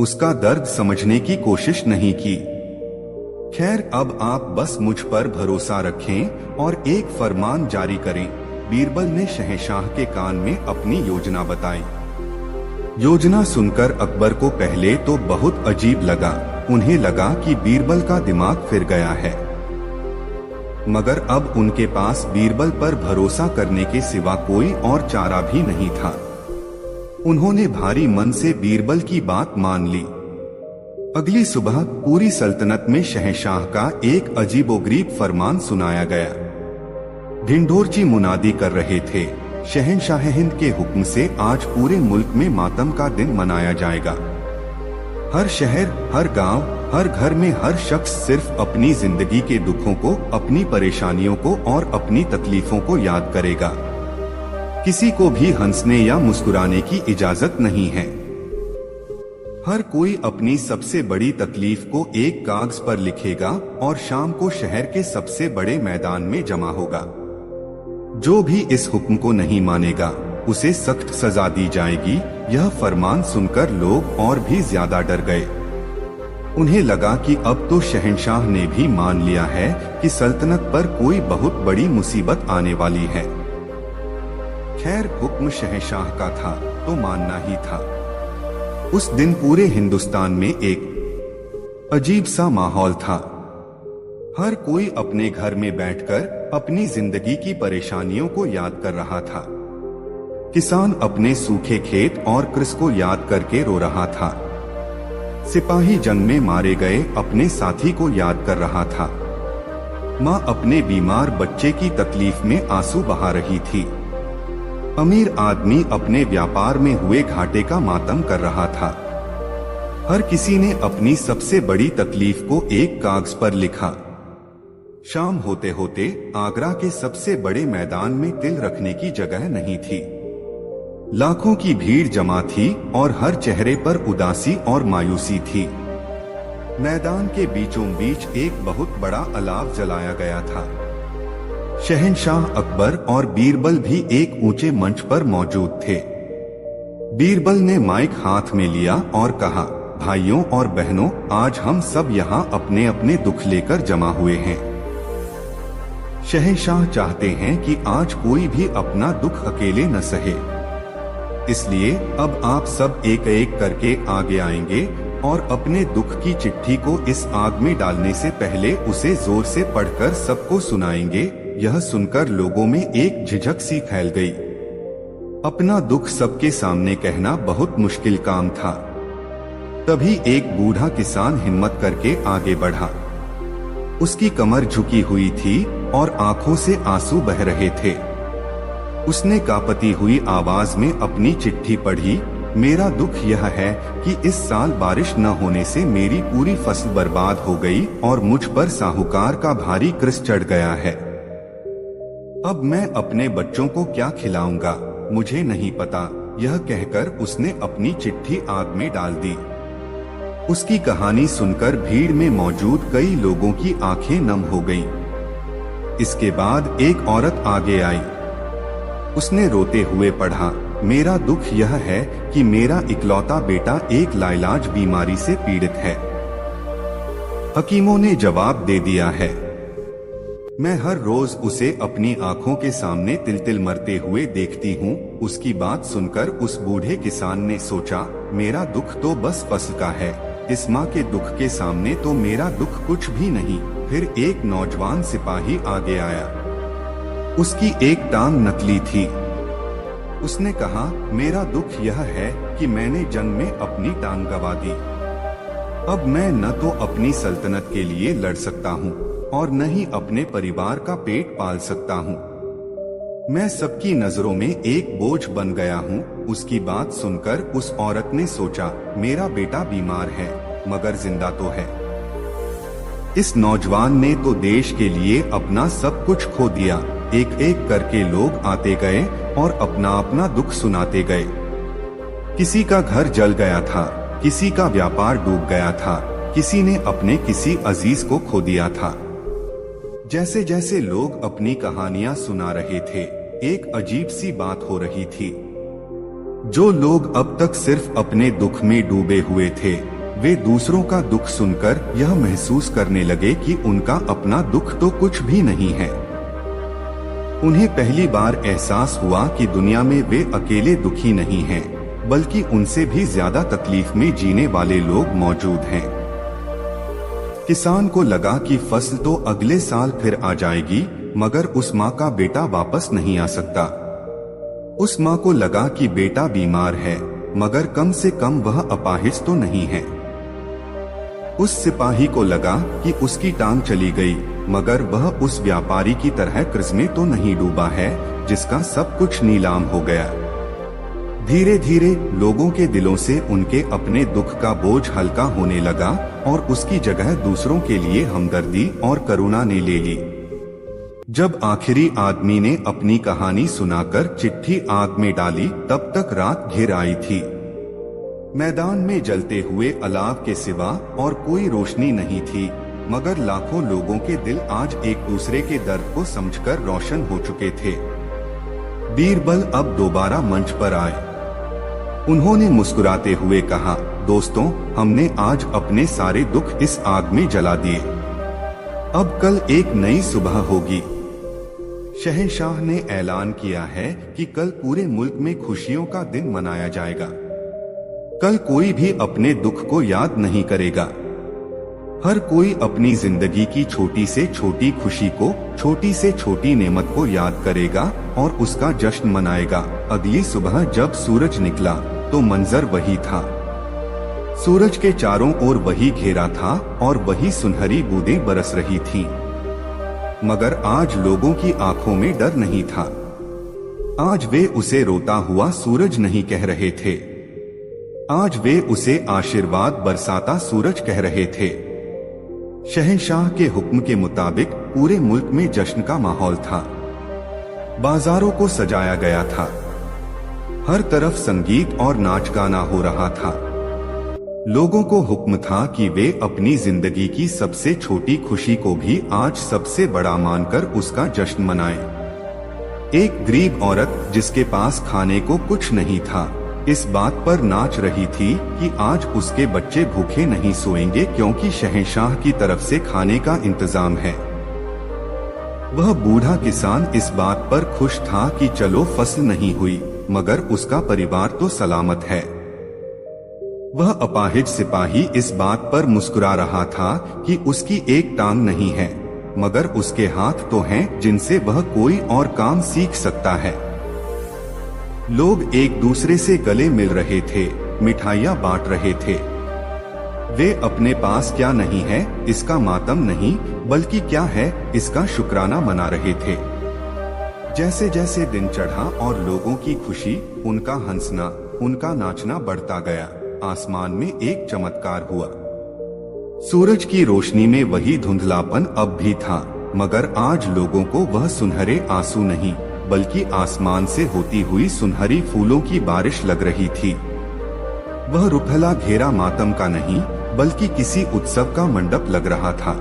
उसका दर्द समझने की कोशिश नहीं की। खैर, अब आप बस मुझ पर भरोसा रखें और एक फरमान जारी करें। बीरबल ने शहंशाह के कान में अपनी योजना बताई। योजना सुनकर अकबर को पहले तो बहुत अजीब लगा। उन्हें लगा कि बीरबल का दिमाग फिर गया है। मगर अब उनके पास बीरबल पर भरोसा करने के सिवा कोई और चारा भी नहीं था। उन्होंने भारी मन से बीरबल की बात मान ली। अगली सुबह पूरी सल्तनत में शहंशाह का एक अजीबोगरीब फरमान सुनाया गया। ढिंढोरची मुनादी कर रहे थे, शहंशाह हिंद के हुक्म से आज पूरे मुल्क में मातम का दिन मनाया जाएगा। हर शहर, हर गांव, हर घर में हर शख्स सिर्फ अपनी जिंदगी के दुखों को, अपनी परेशानियों को और अपनी तकलीफों को याद करेगा। किसी को भी हंसने या मुस्कुराने की इजाजत नहीं है। हर कोई अपनी सबसे बड़ी तकलीफ को एक कागज पर लिखेगा और शाम को शहर के सबसे बड़े मैदान में जमा होगा। जो भी इस हुक्म को नहीं मानेगा उसे सख्त सजा दी जाएगी। यह फरमान सुनकर लोग और भी ज्यादा डर गए। उन्हें लगा कि अब तो शहंशाह ने भी मान लिया है कि सल्तनत पर कोई बहुत बड़ी मुसीबत आने वाली है। खैर, हुक्म शहंशाह का था तो मानना ही था। उस दिन पूरे हिंदुस्तान में एक अजीब सा माहौल था। हर कोई अपने घर में बैठकर अपनी जिंदगी की परेशानियों को याद कर रहा था। किसान अपने सूखे खेत और कृषि को याद करके रो रहा था। सिपाही जंग में मारे गए अपने साथी को याद कर रहा था। माँ अपने बीमार बच्चे की तकलीफ में आंसू बहा रही थी। अमीर आदमी अपने व्यापार में हुए घाटे का मातम कर रहा था। हर किसी ने अपनी सबसे बड़ी तकलीफ को एक कागज पर लिखा। शाम होते होते आगरा के सबसे बड़े मैदान में तिल रखने की जगह नहीं थी। लाखों की भीड़ जमा थी और हर चेहरे पर उदासी और मायूसी थी। मैदान के बीचों बीच एक बहुत बड़ा अलाव जलाया गया था। शहंशाह अकबर और बीरबल भी एक ऊंचे मंच पर मौजूद थे। बीरबल ने माइक हाथ में लिया और कहा, भाइयों और बहनों, आज हम सब यहाँ अपने अपने दुख लेकर जमा हुए हैं। शहंशाह चाहते हैं कि आज कोई भी अपना दुख अकेले न सहे। इसलिए अब आप सब एक एक करके आगे आएंगे और अपने दुख की चिट्ठी को इस आग में डालने से पहले उसे जोर से पढ़कर सबको सुनाएंगे। यह सुनकर लोगों में एक झिझक सी फैल गई। अपना दुख सबके सामने कहना बहुत मुश्किल काम था। तभी एक बूढ़ा किसान हिम्मत करके आगे बढ़ा। उसकी कमर झुकी हुई थी और आंखों से आंसू बह रहे थे। उसने कांपती हुई आवाज में अपनी चिट्ठी पढ़ी। मेरा दुख यह है कि इस साल बारिश न होने से मेरी पूरी फसल बर्बाद हो गई और मुझ पर साहूकार का भारी कर्ज चढ़ गया है। अब मैं अपने बच्चों को क्या खिलाऊंगा, मुझे नहीं पता। यह कहकर उसने अपनी चिट्ठी आग में डाल दी। उसकी कहानी सुनकर भीड़ में मौजूद कई लोगों की आंखें नम हो गईं। इसके बाद एक औरत आगे आई। उसने रोते हुए पढ़ा, मेरा दुख यह है कि मेरा इकलौता बेटा एक लाइलाज बीमारी से पीड़ित है। हकीमों ने जवाब दे दिया है। मैं हर रोज उसे अपनी आंखों के सामने तिल तिल मरते हुए देखती हूँ। उसकी बात सुनकर उस बूढ़े किसान ने सोचा, मेरा दुख तो बस फसल का है, इस माँ के दुख के सामने तो मेरा दुख कुछ भी नहीं। फिर एक नौजवान सिपाही आगे आया। उसकी एक टांग नकली थी। उसने कहा, मेरा दुख यह है कि मैंने जंग में अपनी टांग गंवा दी। अब मैं न तो अपनी सल्तनत के लिए लड़ सकता हूँ और न ही अपने परिवार का पेट पाल सकता हूँ। मैं सबकी नजरों में एक बोझ बन गया हूँ। उसकी बात सुनकर उस औरत ने सोचा, मेरा बेटा बीमार है मगर जिंदा तो है। इस नौजवान ने तो देश के लिए अपना सब कुछ खो दिया। एक एक करके लोग आते गए और अपना अपना दुख सुनाते गए। किसी का घर जल गया था, किसी का व्यापार डूब गया था, किसी ने अपने किसी अजीज को खो दिया था। जैसे जैसे लोग अपनी कहानियां सुना रहे थे, एक अजीब सी बात हो रही थी। जो लोग अब तक सिर्फ अपने दुख में डूबे हुए थे, वे दूसरों का दुख सुनकर यह महसूस करने लगे कि उनका अपना दुख तो कुछ भी नहीं है। उन्हें पहली बार एहसास हुआ कि दुनिया में वे अकेले दुखी नहीं हैं, बल्कि उनसे भी ज्यादा तकलीफ में जीने वाले लोग मौजूद हैं। किसान को लगा कि फसल तो अगले साल फिर आ जाएगी, मगर उस माँ का बेटा वापस नहीं आ सकता। उस माँ को लगा कि बेटा बीमार है, मगर कम से कम वह अपाहिज तो नहीं है। उस सिपाही को लगा कि उसकी टांग चली गई, मगर वह उस व्यापारी की तरह कर्ज में तो नहीं डूबा है जिसका सब कुछ नीलाम हो गया। धीरे धीरे लोगों के दिलों से उनके अपने दुख का बोझ हल्का होने लगा और उसकी जगह दूसरों के लिए हमदर्दी और करुणा ने ले ली। जब आखिरी आदमी ने अपनी कहानी सुनाकर चिट्ठी आग में डाली, तब तक रात घिर आई थी। मैदान में जलते हुए अलाव के सिवा और कोई रोशनी नहीं थी, मगर लाखों लोगों के दिल आज एक दूसरे के दर्द को समझकर रोशन हो चुके थे। बीरबल अब दोबारा मंच पर आए। उन्होंने मुस्कुराते हुए कहा, दोस्तों, हमने आज अपने सारे दुख इस आग में जला दिए। अब कल एक नई सुबह होगी। शहंशाह ने ऐलान किया है कि कल पूरे मुल्क में खुशियों का दिन मनाया जाएगा। कल कोई भी अपने दुख को याद नहीं करेगा। हर कोई अपनी जिंदगी की छोटी से छोटी खुशी को, छोटी से छोटी नेमत को याद करेगा और उसका जश्न मनाएगा। अगली सुबह जब सूरज निकला तो मंजर वही था। सूरज के चारों ओर वही घेरा था और वही सुनहरी बूंदें बरस रही थीं। मगर आज लोगों की आंखों में डर नहीं था। आज वे उसे रोता हुआ सूरज नहीं कह रहे थे। आज वे उसे आशीर्वाद बरसाता सूरज कह रहे थे। शहंशाह के हुक्म के मुताबिक पूरे मुल्क में जश्न का माहौल था। बाजारों को सजाया गया था। हर तरफ संगीत और नाच गाना हो रहा था। लोगों को हुक्म था कि वे अपनी जिंदगी की सबसे छोटी खुशी को भी आज सबसे बड़ा मानकर उसका जश्न मनाएं। एक गरीब औरत जिसके पास खाने को कुछ नहीं था, इस बात पर नाच रही थी कि आज उसके बच्चे भूखे नहीं सोएंगे, क्योंकि शहंशाह की तरफ से खाने का इंतजाम है। वह बूढ़ा किसान इस बात पर खुश था कि चलो फसल नहीं हुई, मगर उसका परिवार तो सलामत है। वह अपाहिज सिपाही इस बात पर मुस्कुरा रहा था कि उसकी एक टांग नहीं है, मगर उसके हाथ तो हैं जिनसे वह कोई और काम सीख सकता है। लोग एक दूसरे से गले मिल रहे थे, मिठाइयाँ बांट रहे थे। वे अपने पास क्या नहीं है इसका मातम नहीं, बल्कि क्या है इसका शुक्राना मना रहे थे। जैसे जैसे दिन चढ़ा और लोगों की खुशी, उनका हंसना, उनका नाचना बढ़ता गया, आसमान में एक चमत्कार हुआ। सूरज की रोशनी में वही धुंधलापन अब भी था, मगर आज लोगों को वह सुनहरे आंसू नहीं, बल्कि आसमान से होती हुई सुनहरी फूलों की बारिश लग रही थी। वह रुखला घेरा मातम का नहीं, बल्कि किसी उत्सव का मंडप लग रहा था।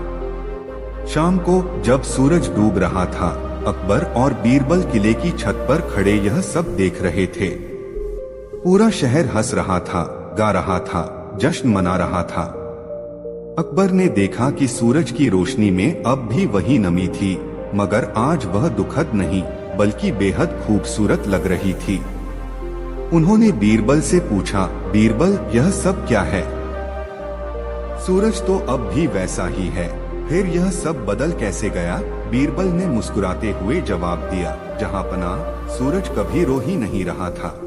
शाम को जब सूरज डूब रहा था, अकबर और बीरबल किले की छत पर खड़े यह सब देख रहे थे। पूरा शहर हंस रहा था, गा रहा था, जश्न मना रहा था। अकबर ने देखा कि सूरज की रोशनी में अब भी वही नमी थी, मगर आज वह दुखद नहीं, बल्कि बेहद खूबसूरत लग रही थी। उन्होंने बीरबल से पूछा, बीरबल, यह सब क्या है? सूरज तो अब भी वैसा ही है, फिर यह सब बदल कैसे गया? बीरबल ने मुस्कुराते हुए जवाब दिया, जहांपना, सूरज कभी रो ही नहीं रहा था।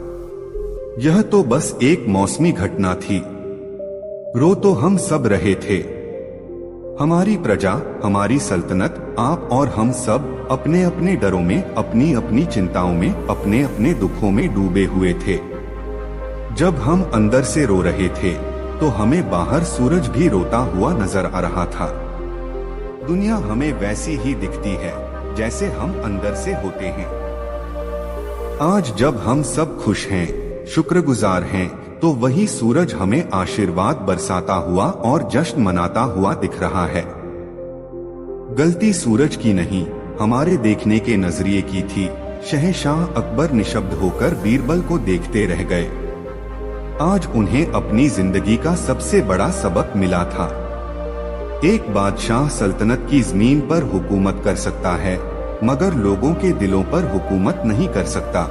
यह तो बस एक मौसमी घटना थी। रो तो हम सब रहे थे। हमारी प्रजा, हमारी सल्तनत, आप और हम सब अपने अपने डरों में, अपनी अपनी चिंताओं में, अपने अपने दुखों में डूबे हुए थे। जब हम अंदर से रो रहे थे, तो हमें बाहर सूरज भी रोता हुआ नजर आ रहा था। दुनिया हमें वैसी ही दिखती है जैसे हम अंदर से होते हैं। आज जब हम सब खुश हैं, शुक्रगुजार हैं, तो वही सूरज हमें आशीर्वाद बरसाता हुआ और जश्न मनाता हुआ दिख रहा है। गलती सूरज की नहीं, हमारे देखने के नजरिए की थी। शहंशाह अकबर निशब्द होकर बीरबल को देखते रह गए। आज उन्हें अपनी जिंदगी का सबसे बड़ा सबक मिला था। एक बादशाह सल्तनत की जमीन पर हुकूमत कर सकता है, मगर लोगों के दिलों पर हुकूमत नहीं कर सकता।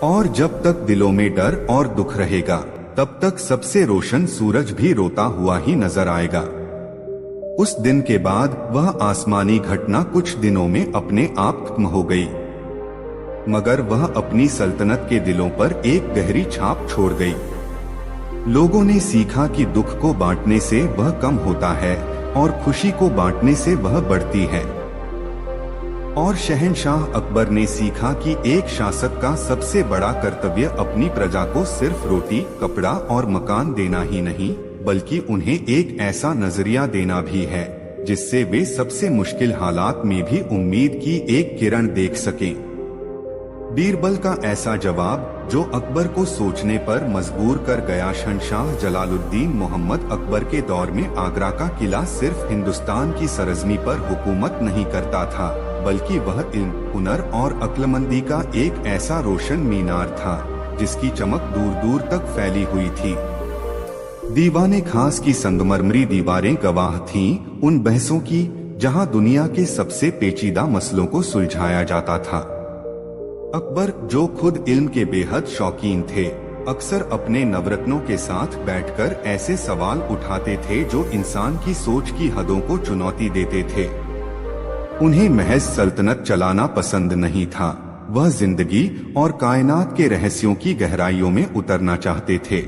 और जब तक दिलों में डर और दुख रहेगा, तब तक सबसे रोशन सूरज भी रोता हुआ ही नजर आएगा। उस दिन के बाद वह आसमानी घटना कुछ दिनों में अपने आप खत्म हो गई, मगर वह अपनी सल्तनत के दिलों पर एक गहरी छाप छोड़ गई। लोगों ने सीखा कि दुख को बांटने से वह कम होता है और खुशी को बांटने से वह बढ़ती है। और शहंशाह अकबर ने सीखा कि एक शासक का सबसे बड़ा कर्तव्य अपनी प्रजा को सिर्फ रोटी, कपड़ा और मकान देना ही नहीं, बल्कि उन्हें एक ऐसा नजरिया देना भी है जिससे वे सबसे मुश्किल हालात में भी उम्मीद की एक किरण देख सकें। बीरबल का ऐसा जवाब, जो अकबर को सोचने पर मजबूर कर गया। शहंशाह जलालुद्दीन मोहम्मद अकबर के दौर में आगरा का किला सिर्फ हिंदुस्तान की सरजमी पर हुकूमत नहीं करता था, बल्कि वह इल्म, हुनर और अक्लमंदी का एक ऐसा रोशन मीनार था जिसकी चमक दूर दूर तक फैली हुई थी। दीवाने खास की संगमरमरी दीवारें गवाह थीं उन बहसों की जहां दुनिया के सबसे पेचीदा मसलों को सुलझाया जाता था। अकबर, जो खुद इल्म के बेहद शौकीन थे, अक्सर अपने नवरत्नों के साथ बैठकर ऐसे सवाल उठाते थे जो इंसान की सोच की हदों को चुनौती देते थे। उन्हें महज सल्तनत चलाना पसंद नहीं था, वह जिंदगी और कायनात के रहस्यों की गहराइयों में उतरना चाहते थे।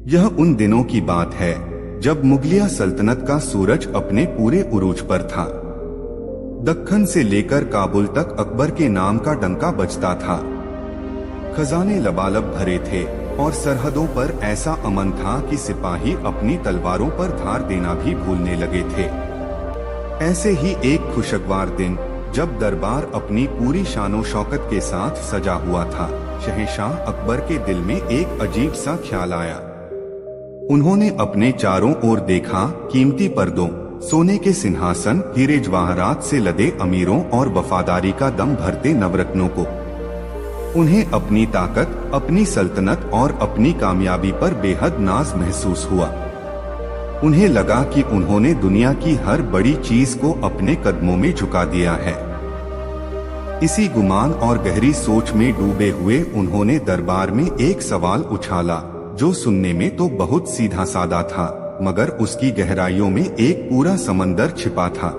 यह उन दिनों की बात है जब मुगलिया सल्तनत का सूरज अपने पूरे उरूज पर था। दक्खन से लेकर काबुल तक अकबर के नाम का डंका बजता था। खजाने लबालब भरे थे और सरहदों पर ऐसा अमन था कि सिपाही अपनी तलवारों पर धार देना भी भूलने लगे थे। ऐसे ही एक खुशगवार दिन, जब दरबार अपनी पूरी शानो शौकत के साथ सजा हुआ था, शहंशाह अकबर के दिल में एक अजीब सा ख्याल आया। उन्होंने अपने चारों ओर देखा, कीमती पर्दों, सोने के सिंहासन, हीरे जवाहरात से लदे अमीरों और वफादारी का दम भरते नवरत्नों को। उन्हें अपनी ताकत, अपनी सल्तनत और अपनी कामयाबी पर बेहद नाज महसूस हुआ। उन्हें लगा कि उन्होंने दुनिया की हर बड़ी चीज को अपने कदमों में झुका दिया है। इसी गुमान और गहरी सोच में डूबे हुए उन्होंने दरबार में एक सवाल उछाला, जो सुनने में तो बहुत सीधा साधा था, मगर उसकी गहराइयों में एक पूरा समंदर छिपा था।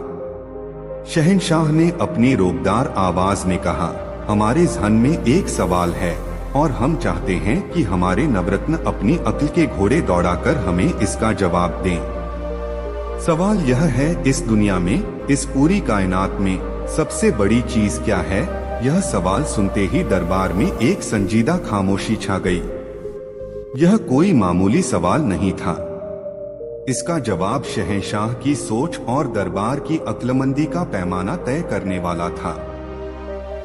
शहंशाह ने अपनी रोबदार आवाज में कहा, हमारे ज़हन में एक सवाल है और हम चाहते हैं कि हमारे नवरत्न अपनी अक्ल के घोड़े दौड़ाकर हमें इसका जवाब दें। सवाल यह है, इस दुनिया में, इस पूरी कायनात में सबसे बड़ी चीज क्या है? यह सवाल सुनते ही दरबार में एक संजीदा खामोशी छा गई। यह कोई मामूली सवाल नहीं था। इसका जवाब शहंशाह की सोच और दरबार की अक्लमंदी का पैमाना तय करने वाला था।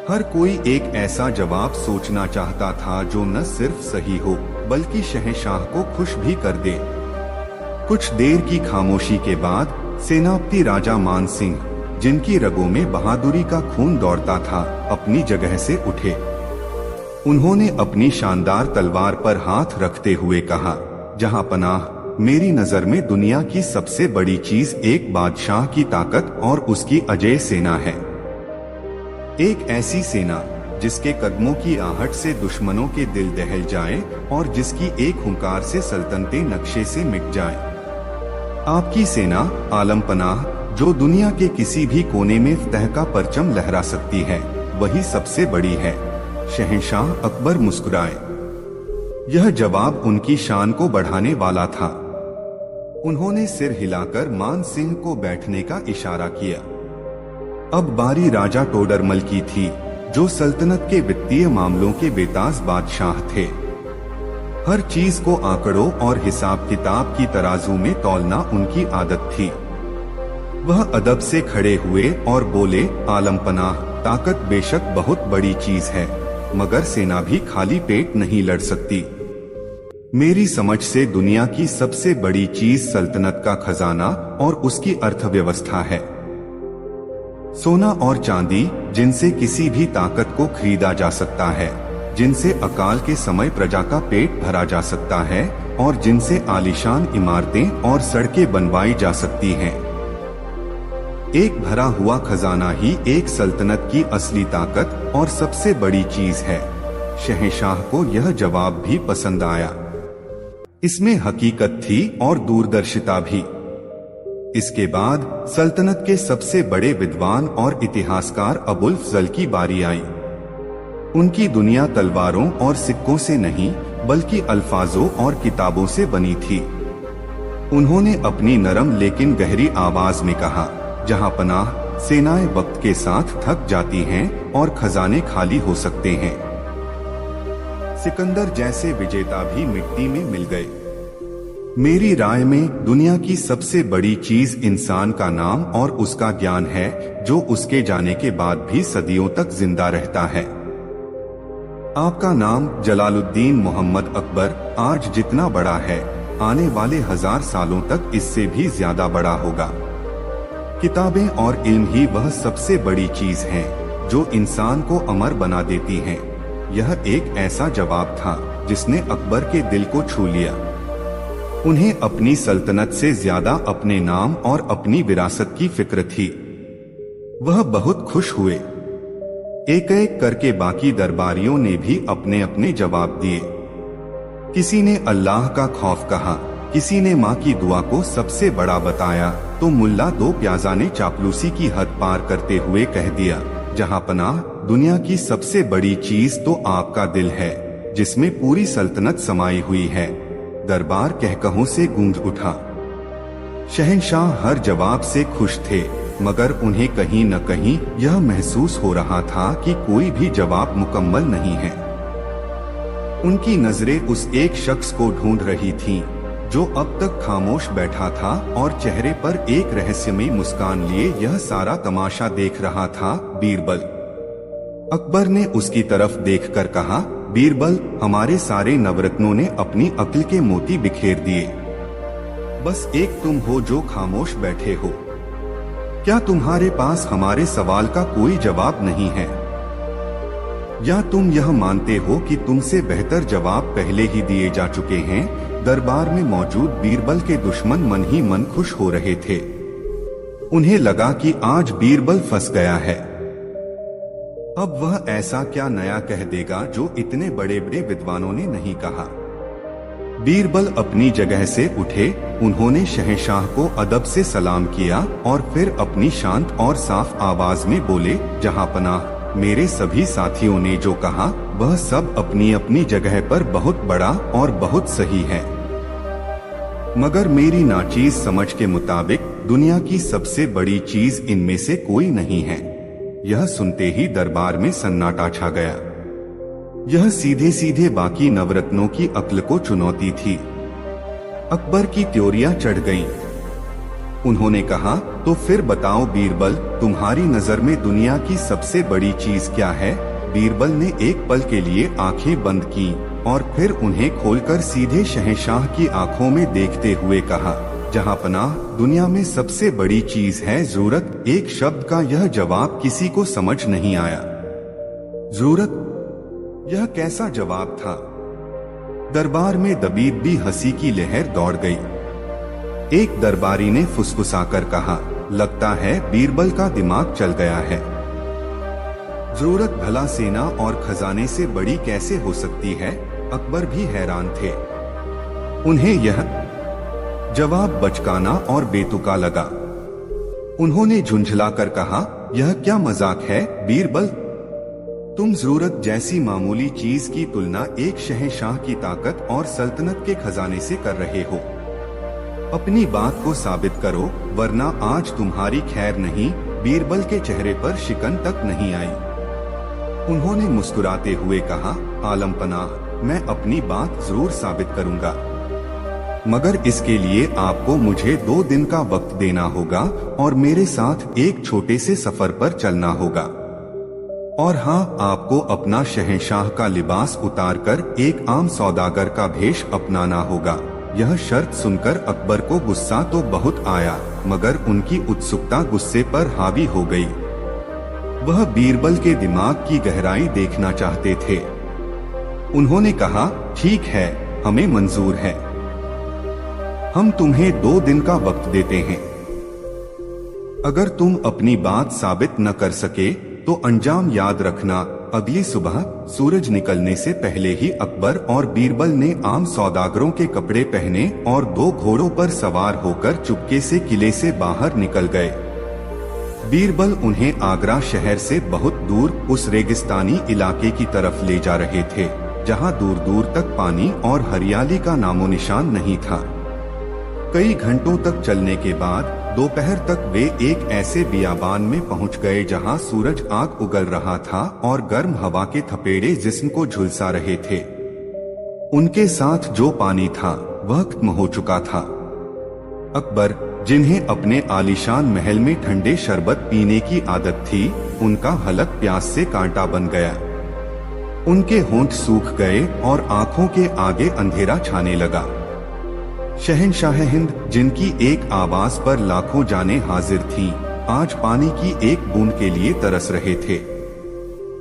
हर कोई एक ऐसा जवाब सोचना चाहता था जो न सिर्फ सही हो, बल्कि शहंशाह को खुश भी कर दे। कुछ देर की खामोशी के बाद सेनापति राजा मान सिंह, जिनकी रगों में बहादुरी का खून दौड़ता था, अपनी जगह से उठे। उन्होंने अपनी शानदार तलवार पर हाथ रखते हुए कहा, जहां पनाह, मेरी नजर में दुनिया की सबसे बड़ी चीज एक बादशाह की ताकत और उसकी अजेय सेना है। एक ऐसी सेना जिसके कदमों की आहट से दुश्मनों के दिल दहल जाए और जिसकी एक हुंकार से सल्तनतें नक्शे से मिट जाएं। आपकी सेना, आलम पनाह, जो दुनिया के किसी भी कोने में फतह का परचम लहरा सकती है, वही सबसे बड़ी है। शहंशाह अकबर मुस्कुराए। यह जवाब उनकी शान को बढ़ाने वाला था। उन्होंने सिर हिलाकर मान सिंह को बैठने का इशारा किया। अब बारी राजा टोडरमल की थी, जो सल्तनत के वित्तीय मामलों के बेताज बादशाह थे। हर चीज को आंकड़ों और हिसाब किताब की तराजू में तौलना उनकी आदत थी। वह अदब से खड़े हुए और बोले, आलम पनाह, ताकत बेशक बहुत बड़ी चीज है, मगर सेना भी खाली पेट नहीं लड़ सकती। मेरी समझ से दुनिया की सबसे बड़ी चीज सल्तनत का खजाना और उसकी अर्थव्यवस्था है। सोना और चांदी, जिनसे किसी भी ताकत को खरीदा जा सकता है, जिनसे अकाल के समय प्रजा का पेट भरा जा सकता है और जिनसे आलीशान इमारतें और सड़कें बनवाई जा सकती हैं। एक भरा हुआ खजाना ही एक सल्तनत की असली ताकत और सबसे बड़ी चीज है। शहंशाह को यह जवाब भी पसंद आया। इसमें हकीकत थी और दूरदर्शिता भी। इसके बाद सल्तनत के सबसे बड़े विद्वान और इतिहासकार अबुल फजल की बारी आई। उनकी दुनिया तलवारों और सिक्कों से नहीं बल्कि अल्फाजों और किताबों से बनी थी। उन्होंने अपनी नरम लेकिन गहरी आवाज में कहा, जहां पनाह, सेनाएं वक्त के साथ थक जाती हैं और खजाने खाली हो सकते हैं। सिकंदर जैसे विजेता भी मिट्टी में मिल गए। मेरी राय में दुनिया की सबसे बड़ी चीज इंसान का नाम और उसका ज्ञान है, जो उसके जाने के बाद भी सदियों तक जिंदा रहता है। आपका नाम जलालुद्दीन मोहम्मद अकबर आज जितना बड़ा है, आने वाले 1000 सालों तक इससे भी ज्यादा बड़ा होगा। किताबें और इल्म ही वह सबसे बड़ी चीज है जो इंसान को अमर बना देती हैं। यह एक ऐसा जवाब था जिसने अकबर के दिल को छू लिया। उन्हें अपनी सल्तनत से ज्यादा अपने नाम और अपनी विरासत की फिक्र थी। वह बहुत खुश हुए। एक एक करके बाकी दरबारियों ने भी अपने अपने जवाब दिए। किसी ने अल्लाह का खौफ कहा, किसी ने माँ की दुआ को सबसे बड़ा बताया, तो मुल्ला दो प्याजा ने चापलूसी की हद पार करते हुए कह दिया, जहां पनाह, दुनिया की सबसे बड़ी चीज तो आपका दिल है, जिसमें पूरी सल्तनत समाई हुई है। दरबार कहकहों से गूंज उठा। शहंशाह हर जवाब से खुश थे, मगर उन्हें कहीं न कहीं यह महसूस हो रहा था कि कोई भी जवाब मुकम्मल नहीं है। उनकी नजरें उस एक शख्स को ढूंढ रही थीं, जो अब तक खामोश बैठा था और चेहरे पर एक रहस्यमयी मुस्कान लिए यह सारा तमाशा देख रहा था, बीरबल। अकबर ने उसकी तरफ देखकर कहा, बीरबल, हमारे सारे नवरत्नों ने अपनी अक्ल के मोती बिखेर दिए। बस एक तुम हो जो खामोश बैठे हो। क्या तुम्हारे पास हमारे सवाल का कोई जवाब नहीं है? या तुम यह मानते हो कि तुमसे बेहतर जवाब पहले ही दिए जा चुके हैं? दरबार में मौजूद बीरबल के दुश्मन मन ही मन खुश हो रहे थे। उन्हें लगा कि आज बीरबल फंस गया है। अब वह ऐसा क्या नया कह देगा जो इतने बड़े बड़े विद्वानों ने नहीं कहा। बीरबल अपनी जगह से उठे। उन्होंने शहंशाह को अदब से सलाम किया और फिर अपनी शांत और साफ आवाज में बोले, जहां पनाह, मेरे सभी साथियों ने जो कहा वह सब अपनी अपनी जगह पर बहुत बड़ा और बहुत सही है, मगर मेरी नाचीज समझ के मुताबिक दुनिया की सबसे बड़ी चीज इनमें से कोई नहीं है। यह सुनते ही दरबार में सन्नाटा छा गया। यह सीधे सीधे बाकी नवरत्नों की अक्ल को चुनौती थी। अकबर की त्योरियां चढ़ गईं। उन्होंने कहा, तो फिर बताओ बीरबल, तुम्हारी नजर में दुनिया की सबसे बड़ी चीज क्या है? बीरबल ने एक पल के लिए आंखें बंद की और फिर उन्हें खोलकर सीधे शहंशाह की आंखों में देखते हुए कहा, जहां पनाह, दुनिया में सबसे बड़ी चीज है जरूरत। एक शब्द का यह जवाब किसी को समझ नहीं आया। जरूरत? यह कैसा जवाब था? दरबार में दबीबी हंसी की लहर दौड़ गई। एक दरबारी ने फुसफुसाकर कहा, लगता है बीरबल का दिमाग चल गया है। जरूरत भला सेना और खजाने से बड़ी कैसे हो सकती है? अकबर भी हैरान थे। उन्हें यह जवाब बचकाना और बेतुका लगा। उन्होंने झुंझलाकर कहा, यह क्या मजाक है बीरबल? तुम जरूरत जैसी मामूली चीज की तुलना एक शहंशाह की ताकत और सल्तनत के खजाने से कर रहे हो। अपनी बात को साबित करो, वरना आज तुम्हारी खैर नहीं। बीरबल के चेहरे पर शिकन तक नहीं आई। उन्होंने मुस्कुराते हुए कहा, आलम पनाह, मैं अपनी बात जरूर साबित करूंगा, मगर इसके लिए आपको मुझे 2 दिन का वक्त देना होगा और मेरे साथ एक छोटे से सफर पर चलना होगा। और हाँ, आपको अपना शहंशाह का लिबास उतारकर एक आम सौदागर का भेष अपनाना होगा। यह शर्त सुनकर अकबर को गुस्सा तो बहुत आया, मगर उनकी उत्सुकता गुस्से पर हावी हो गई। वह बीरबल के दिमाग की गहराई देखना चाहते थे। उन्होंने कहा, ठीक है, हमें मंजूर है। हम तुम्हें 2 दिन का वक्त देते हैं। अगर तुम अपनी बात साबित न कर सके तो अंजाम याद रखना। अगली सुबह सूरज निकलने से पहले ही अकबर और बीरबल ने आम सौदागरों के कपड़े पहने और 2 घोड़ों पर सवार होकर चुपके से किले से बाहर निकल गए। बीरबल उन्हें आगरा शहर से बहुत दूर उस रेगिस्तानी इलाके की तरफ ले जा रहे थे, जहां दूर दूर तक पानी और हरियाली का नामो निशान नहीं था। कई घंटों तक चलने के बाद दोपहर तक वे एक ऐसे बियाबान में पहुंच गए जहां सूरज आग उगल रहा था और गर्म हवा के थपेड़े जिस्म को झुलसा रहे थे। उनके साथ जो पानी था वह खत्म हो चुका था। अकबर, जिन्हें अपने आलीशान महल में ठंडे शरबत पीने की आदत थी, उनका हलक प्यास से कांटा बन गया। उनके होंठ सूख गए और आंखों के आगे अंधेरा छाने लगा। शहंशाह हिंद, जिनकी एक आवाज पर लाखों जानें हाजिर थीं, आज पानी की एक बूंद के लिए तरस रहे थे।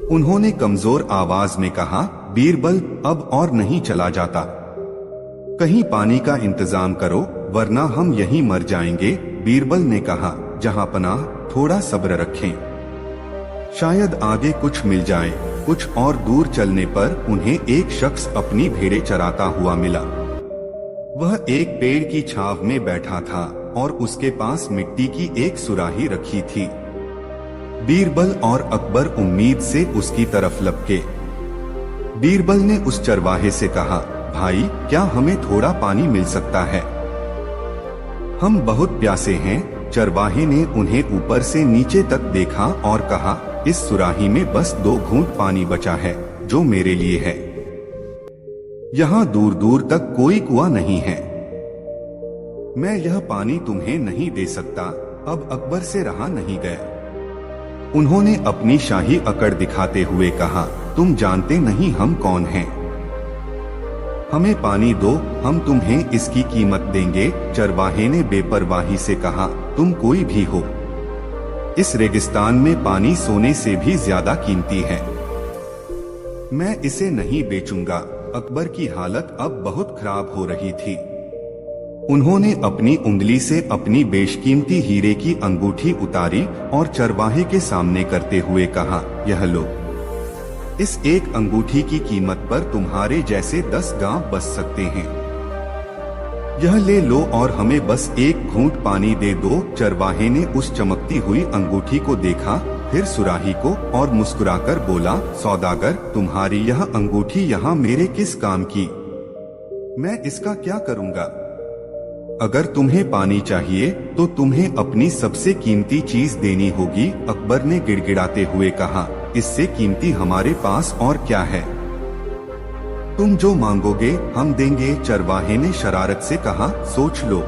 उन्होंने कमजोर आवाज में कहा, बीरबल, अब और नहीं चला जाता। कहीं पानी का इंतजाम करो, वरना हम यहीं मर जाएंगे। बीरबल ने कहा, जहां पनाह, थोड़ा सब्र रखें, शायद आगे कुछ मिल जाए। कुछ और दूर चलने पर उन्हें एक शख्स अपनी भेड़ें चराता हुआ मिला। वह एक पेड़ की छाव में बैठा था और उसके पास मिट्टी की एक सुराही रखी थी। बीरबल और अकबर उम्मीद से उसकी तरफ लपके। बीरबल ने उस चरवाहे से कहा, भाई, क्या हमें थोड़ा पानी मिल सकता है? हम बहुत प्यासे हैं। चरवाहे ने उन्हें ऊपर से नीचे तक देखा और कहा, इस सुराही में बस 2 घूंट पानी बचा है, जो मेरे लिए है। यहाँ दूर दूर तक कोई कुआं नहीं है। मैं यह पानी तुम्हें नहीं दे सकता। अब अकबर से रहा नहीं गया। उन्होंने अपनी शाही अकड़ दिखाते हुए कहा, तुम जानते नहीं हम कौन हैं। हमें पानी दो, हम तुम्हें इसकी कीमत देंगे। चरवाहे ने बेपरवाही से कहा, तुम कोई भी हो, इस रेगिस्तान में पानी सोने से भी ज्यादा कीमती है। मैं इसे नहीं बेचूंगा। अकबर की हालत अब बहुत खराब हो रही थी। उन्होंने अपनी उंगली से अपनी बेशकीमती हीरे की अंगूठी उतारी और चरवाहे के सामने करते हुए कहा, यह लो। इस एक अंगूठी की कीमत पर तुम्हारे जैसे 10 गांव बस सकते हैं। यह ले लो और हमें बस 1 घूंट पानी दे दो। चरवाहे ने उस चमकती हुई अंगूठी को देखा, फिर सुराही को, और मुस्कुराकर बोला, सौदागर, तुम्हारी यह अंगूठी यहाँ मेरे किस काम की? मैं इसका क्या करूँगा? अगर तुम्हें पानी चाहिए तो तुम्हें अपनी सबसे कीमती चीज देनी होगी। अकबर ने गिड़गिड़ाते हुए कहा, इससे कीमती हमारे पास और क्या है? तुम जो मांगोगे हम देंगे। चरवाहे ने शरारत से कहा, सोच लो,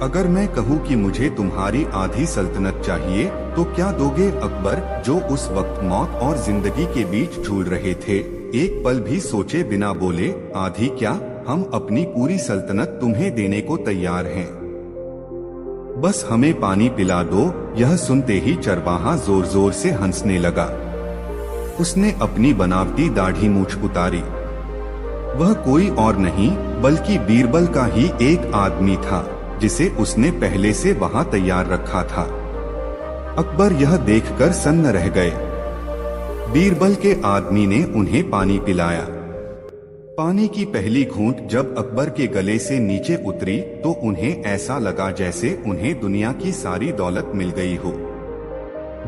अगर मैं कहूँ कि मुझे तुम्हारी आधी सल्तनत चाहिए तो क्या दोगे? अकबर, जो उस वक्त मौत और जिंदगी के बीच झूल रहे थे, एक पल भी सोचे बिना बोले, आधी क्या, हम अपनी पूरी सल्तनत तुम्हें देने को तैयार हैं। बस हमें पानी पिला दो। यह सुनते ही चरवाहा जोर जोर से हंसने लगा। उसने अपनी बनावटी दाढ़ी मूछ उतारी। वह कोई और नहीं बल्कि बीरबल का ही एक आदमी था, जिसे उसने पहले से वहां तैयार रखा था। अकबर यह देखकर सन्न रह गए। बीरबल के आदमी ने उन्हें पानी पिलाया। पानी की पहली घूंट जब अकबर के गले से नीचे उतरी तो उन्हें ऐसा लगा जैसे उन्हें दुनिया की सारी दौलत मिल गई हो।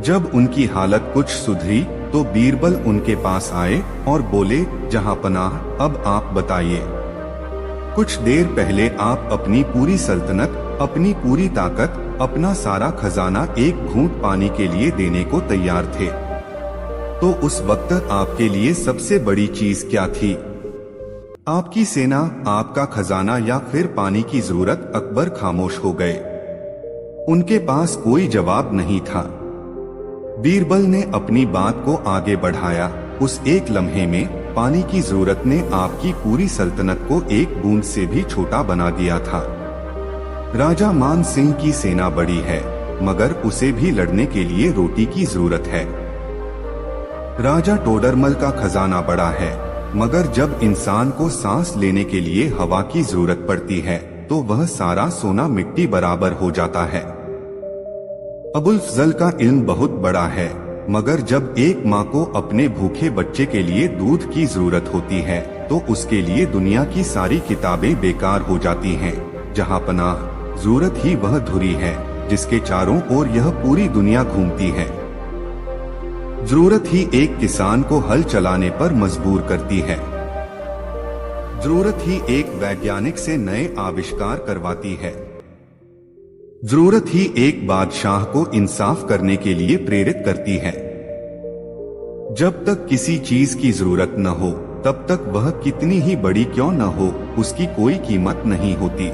जब उनकी हालत कुछ सुधरी तो बीरबल उनके पास आए और बोले, जहां पनाह, अब आप बताइए। कुछ देर पहले आप अपनी पूरी सल्तनत, अपनी पूरी ताकत, अपना सारा खजाना 1 घूंट पानी के लिए देने को तैयार थे। तो उस वक्त आपके लिए सबसे बड़ी चीज क्या थी? आपकी सेना, आपका खजाना या फिर पानी की जरूरत? अकबर खामोश हो गए। उनके पास कोई जवाब नहीं था। बीरबल ने अपनी बात को आगे बढ़ाया। उस एक लम्हे में पानी की जरूरत ने आपकी पूरी सल्तनत को 1 बूंद से भी छोटा बना दिया था। राजा मान सिंह की सेना बड़ी है, मगर उसे भी लड़ने के लिए रोटी की जरूरत है। राजा टोडरमल का खजाना बड़ा है, मगर जब इंसान को सांस लेने के लिए हवा की जरूरत पड़ती है तो वह सारा सोना मिट्टी बराबर हो जाता है। अबुल फजल का इल्म बहुत बड़ा है, मगर जब एक माँ को अपने भूखे बच्चे के लिए दूध की जरूरत होती है तो उसके लिए दुनिया की सारी किताबें बेकार हो जाती हैं। जहाँ पनाह जरूरत ही वह धुरी है जिसके चारों ओर यह पूरी दुनिया घूमती है। जरूरत ही एक किसान को हल चलाने पर मजबूर करती है। जरूरत ही एक वैज्ञानिक से नए आविष्कार करवाती है। जरूरत ही एक बादशाह को इंसाफ करने के लिए प्रेरित करती है। जब तक किसी चीज की जरूरत न हो तब तक वह कितनी ही बड़ी क्यों न हो उसकी कोई कीमत नहीं होती,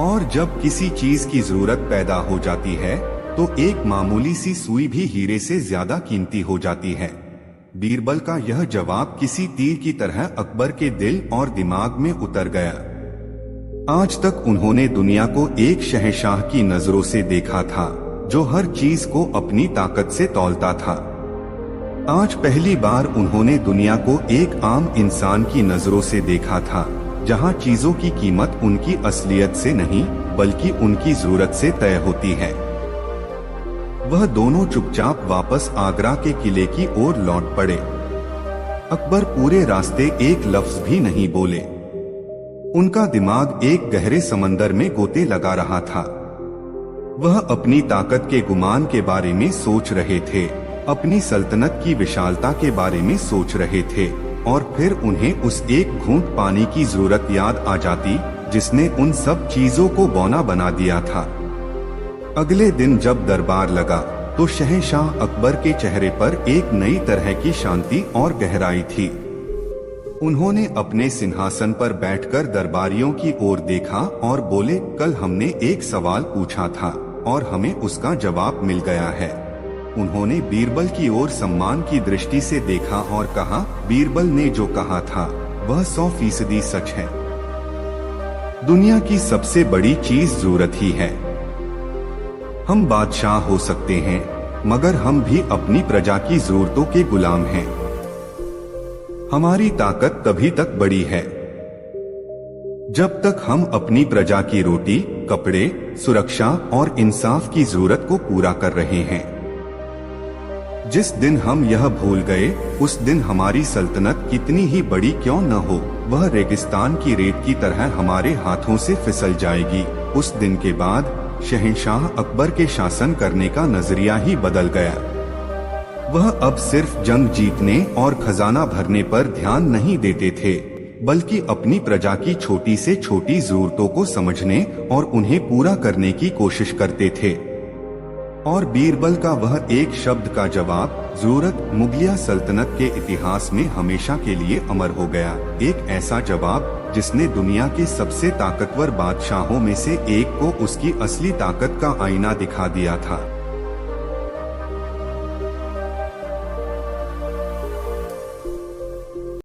और जब किसी चीज की जरूरत पैदा हो जाती है तो एक मामूली सी सुई भी हीरे से ज्यादा कीमती हो जाती है। बीरबल का यह जवाब किसी तीर की तरह अकबर के दिल और दिमाग में उतर गया। आज तक उन्होंने दुनिया को एक शहंशाह की नजरों से देखा था जो हर चीज को अपनी ताकत से तौलता था। आज पहली बार उन्होंने दुनिया को एक आम इंसान की नजरों से देखा था, जहां चीजों की कीमत उनकी असलियत से नहीं बल्कि उनकी जरूरत से तय होती है। वह दोनों चुपचाप वापस आगरा के किले की ओर लौट पड़े। अकबर पूरे रास्ते एक लफ्ज भी नहीं बोले। उनका दिमाग एक गहरे समंदर में गोते लगा रहा था। वह अपनी ताकत के गुमान के बारे में सोच रहे थे, अपनी सल्तनत की विशालता के बारे में सोच रहे थे, और फिर उन्हें उस एक घूंट पानी की जरूरत याद आ जाती जिसने उन सब चीजों को बौना बना दिया था। अगले दिन जब दरबार लगा तो शहंशाह अकबर के चेहरे पर एक नई तरह की शांति और गहराई थी। उन्होंने अपने सिंहासन पर बैठकर दरबारियों की ओर देखा और बोले, कल हमने एक सवाल पूछा था और हमें उसका जवाब मिल गया है। उन्होंने बीरबल की ओर सम्मान की दृष्टि से देखा और कहा, बीरबल ने जो कहा था वह 100% सच है। दुनिया की सबसे बड़ी चीज जरूरत ही है। हम बादशाह हो सकते हैं मगर हम भी अपनी प्रजा की जरूरतों के गुलाम हैं। हमारी ताकत तभी तक बड़ी है जब तक हम अपनी प्रजा की रोटी, कपड़े, सुरक्षा और इंसाफ की जरूरत को पूरा कर रहे हैं। जिस दिन हम यह भूल गए उस दिन हमारी सल्तनत कितनी ही बड़ी क्यों न हो वह रेगिस्तान की रेत की तरह हमारे हाथों से फिसल जाएगी। उस दिन के बाद शहंशाह अकबर के शासन करने का नजरिया ही बदल गया। वह अब सिर्फ जंग जीतने और खजाना भरने पर ध्यान नहीं देते थे बल्कि अपनी प्रजा की छोटी से छोटी जरूरतों को समझने और उन्हें पूरा करने की कोशिश करते थे। और बीरबल का वह एक शब्द का जवाब, जरूरत, मुगलिया सल्तनत के इतिहास में हमेशा के लिए अमर हो गया। एक ऐसा जवाब जिसने दुनिया के सबसे ताकतवर बादशाहों में से एक को उसकी असली ताकत का आईना दिखा दिया था।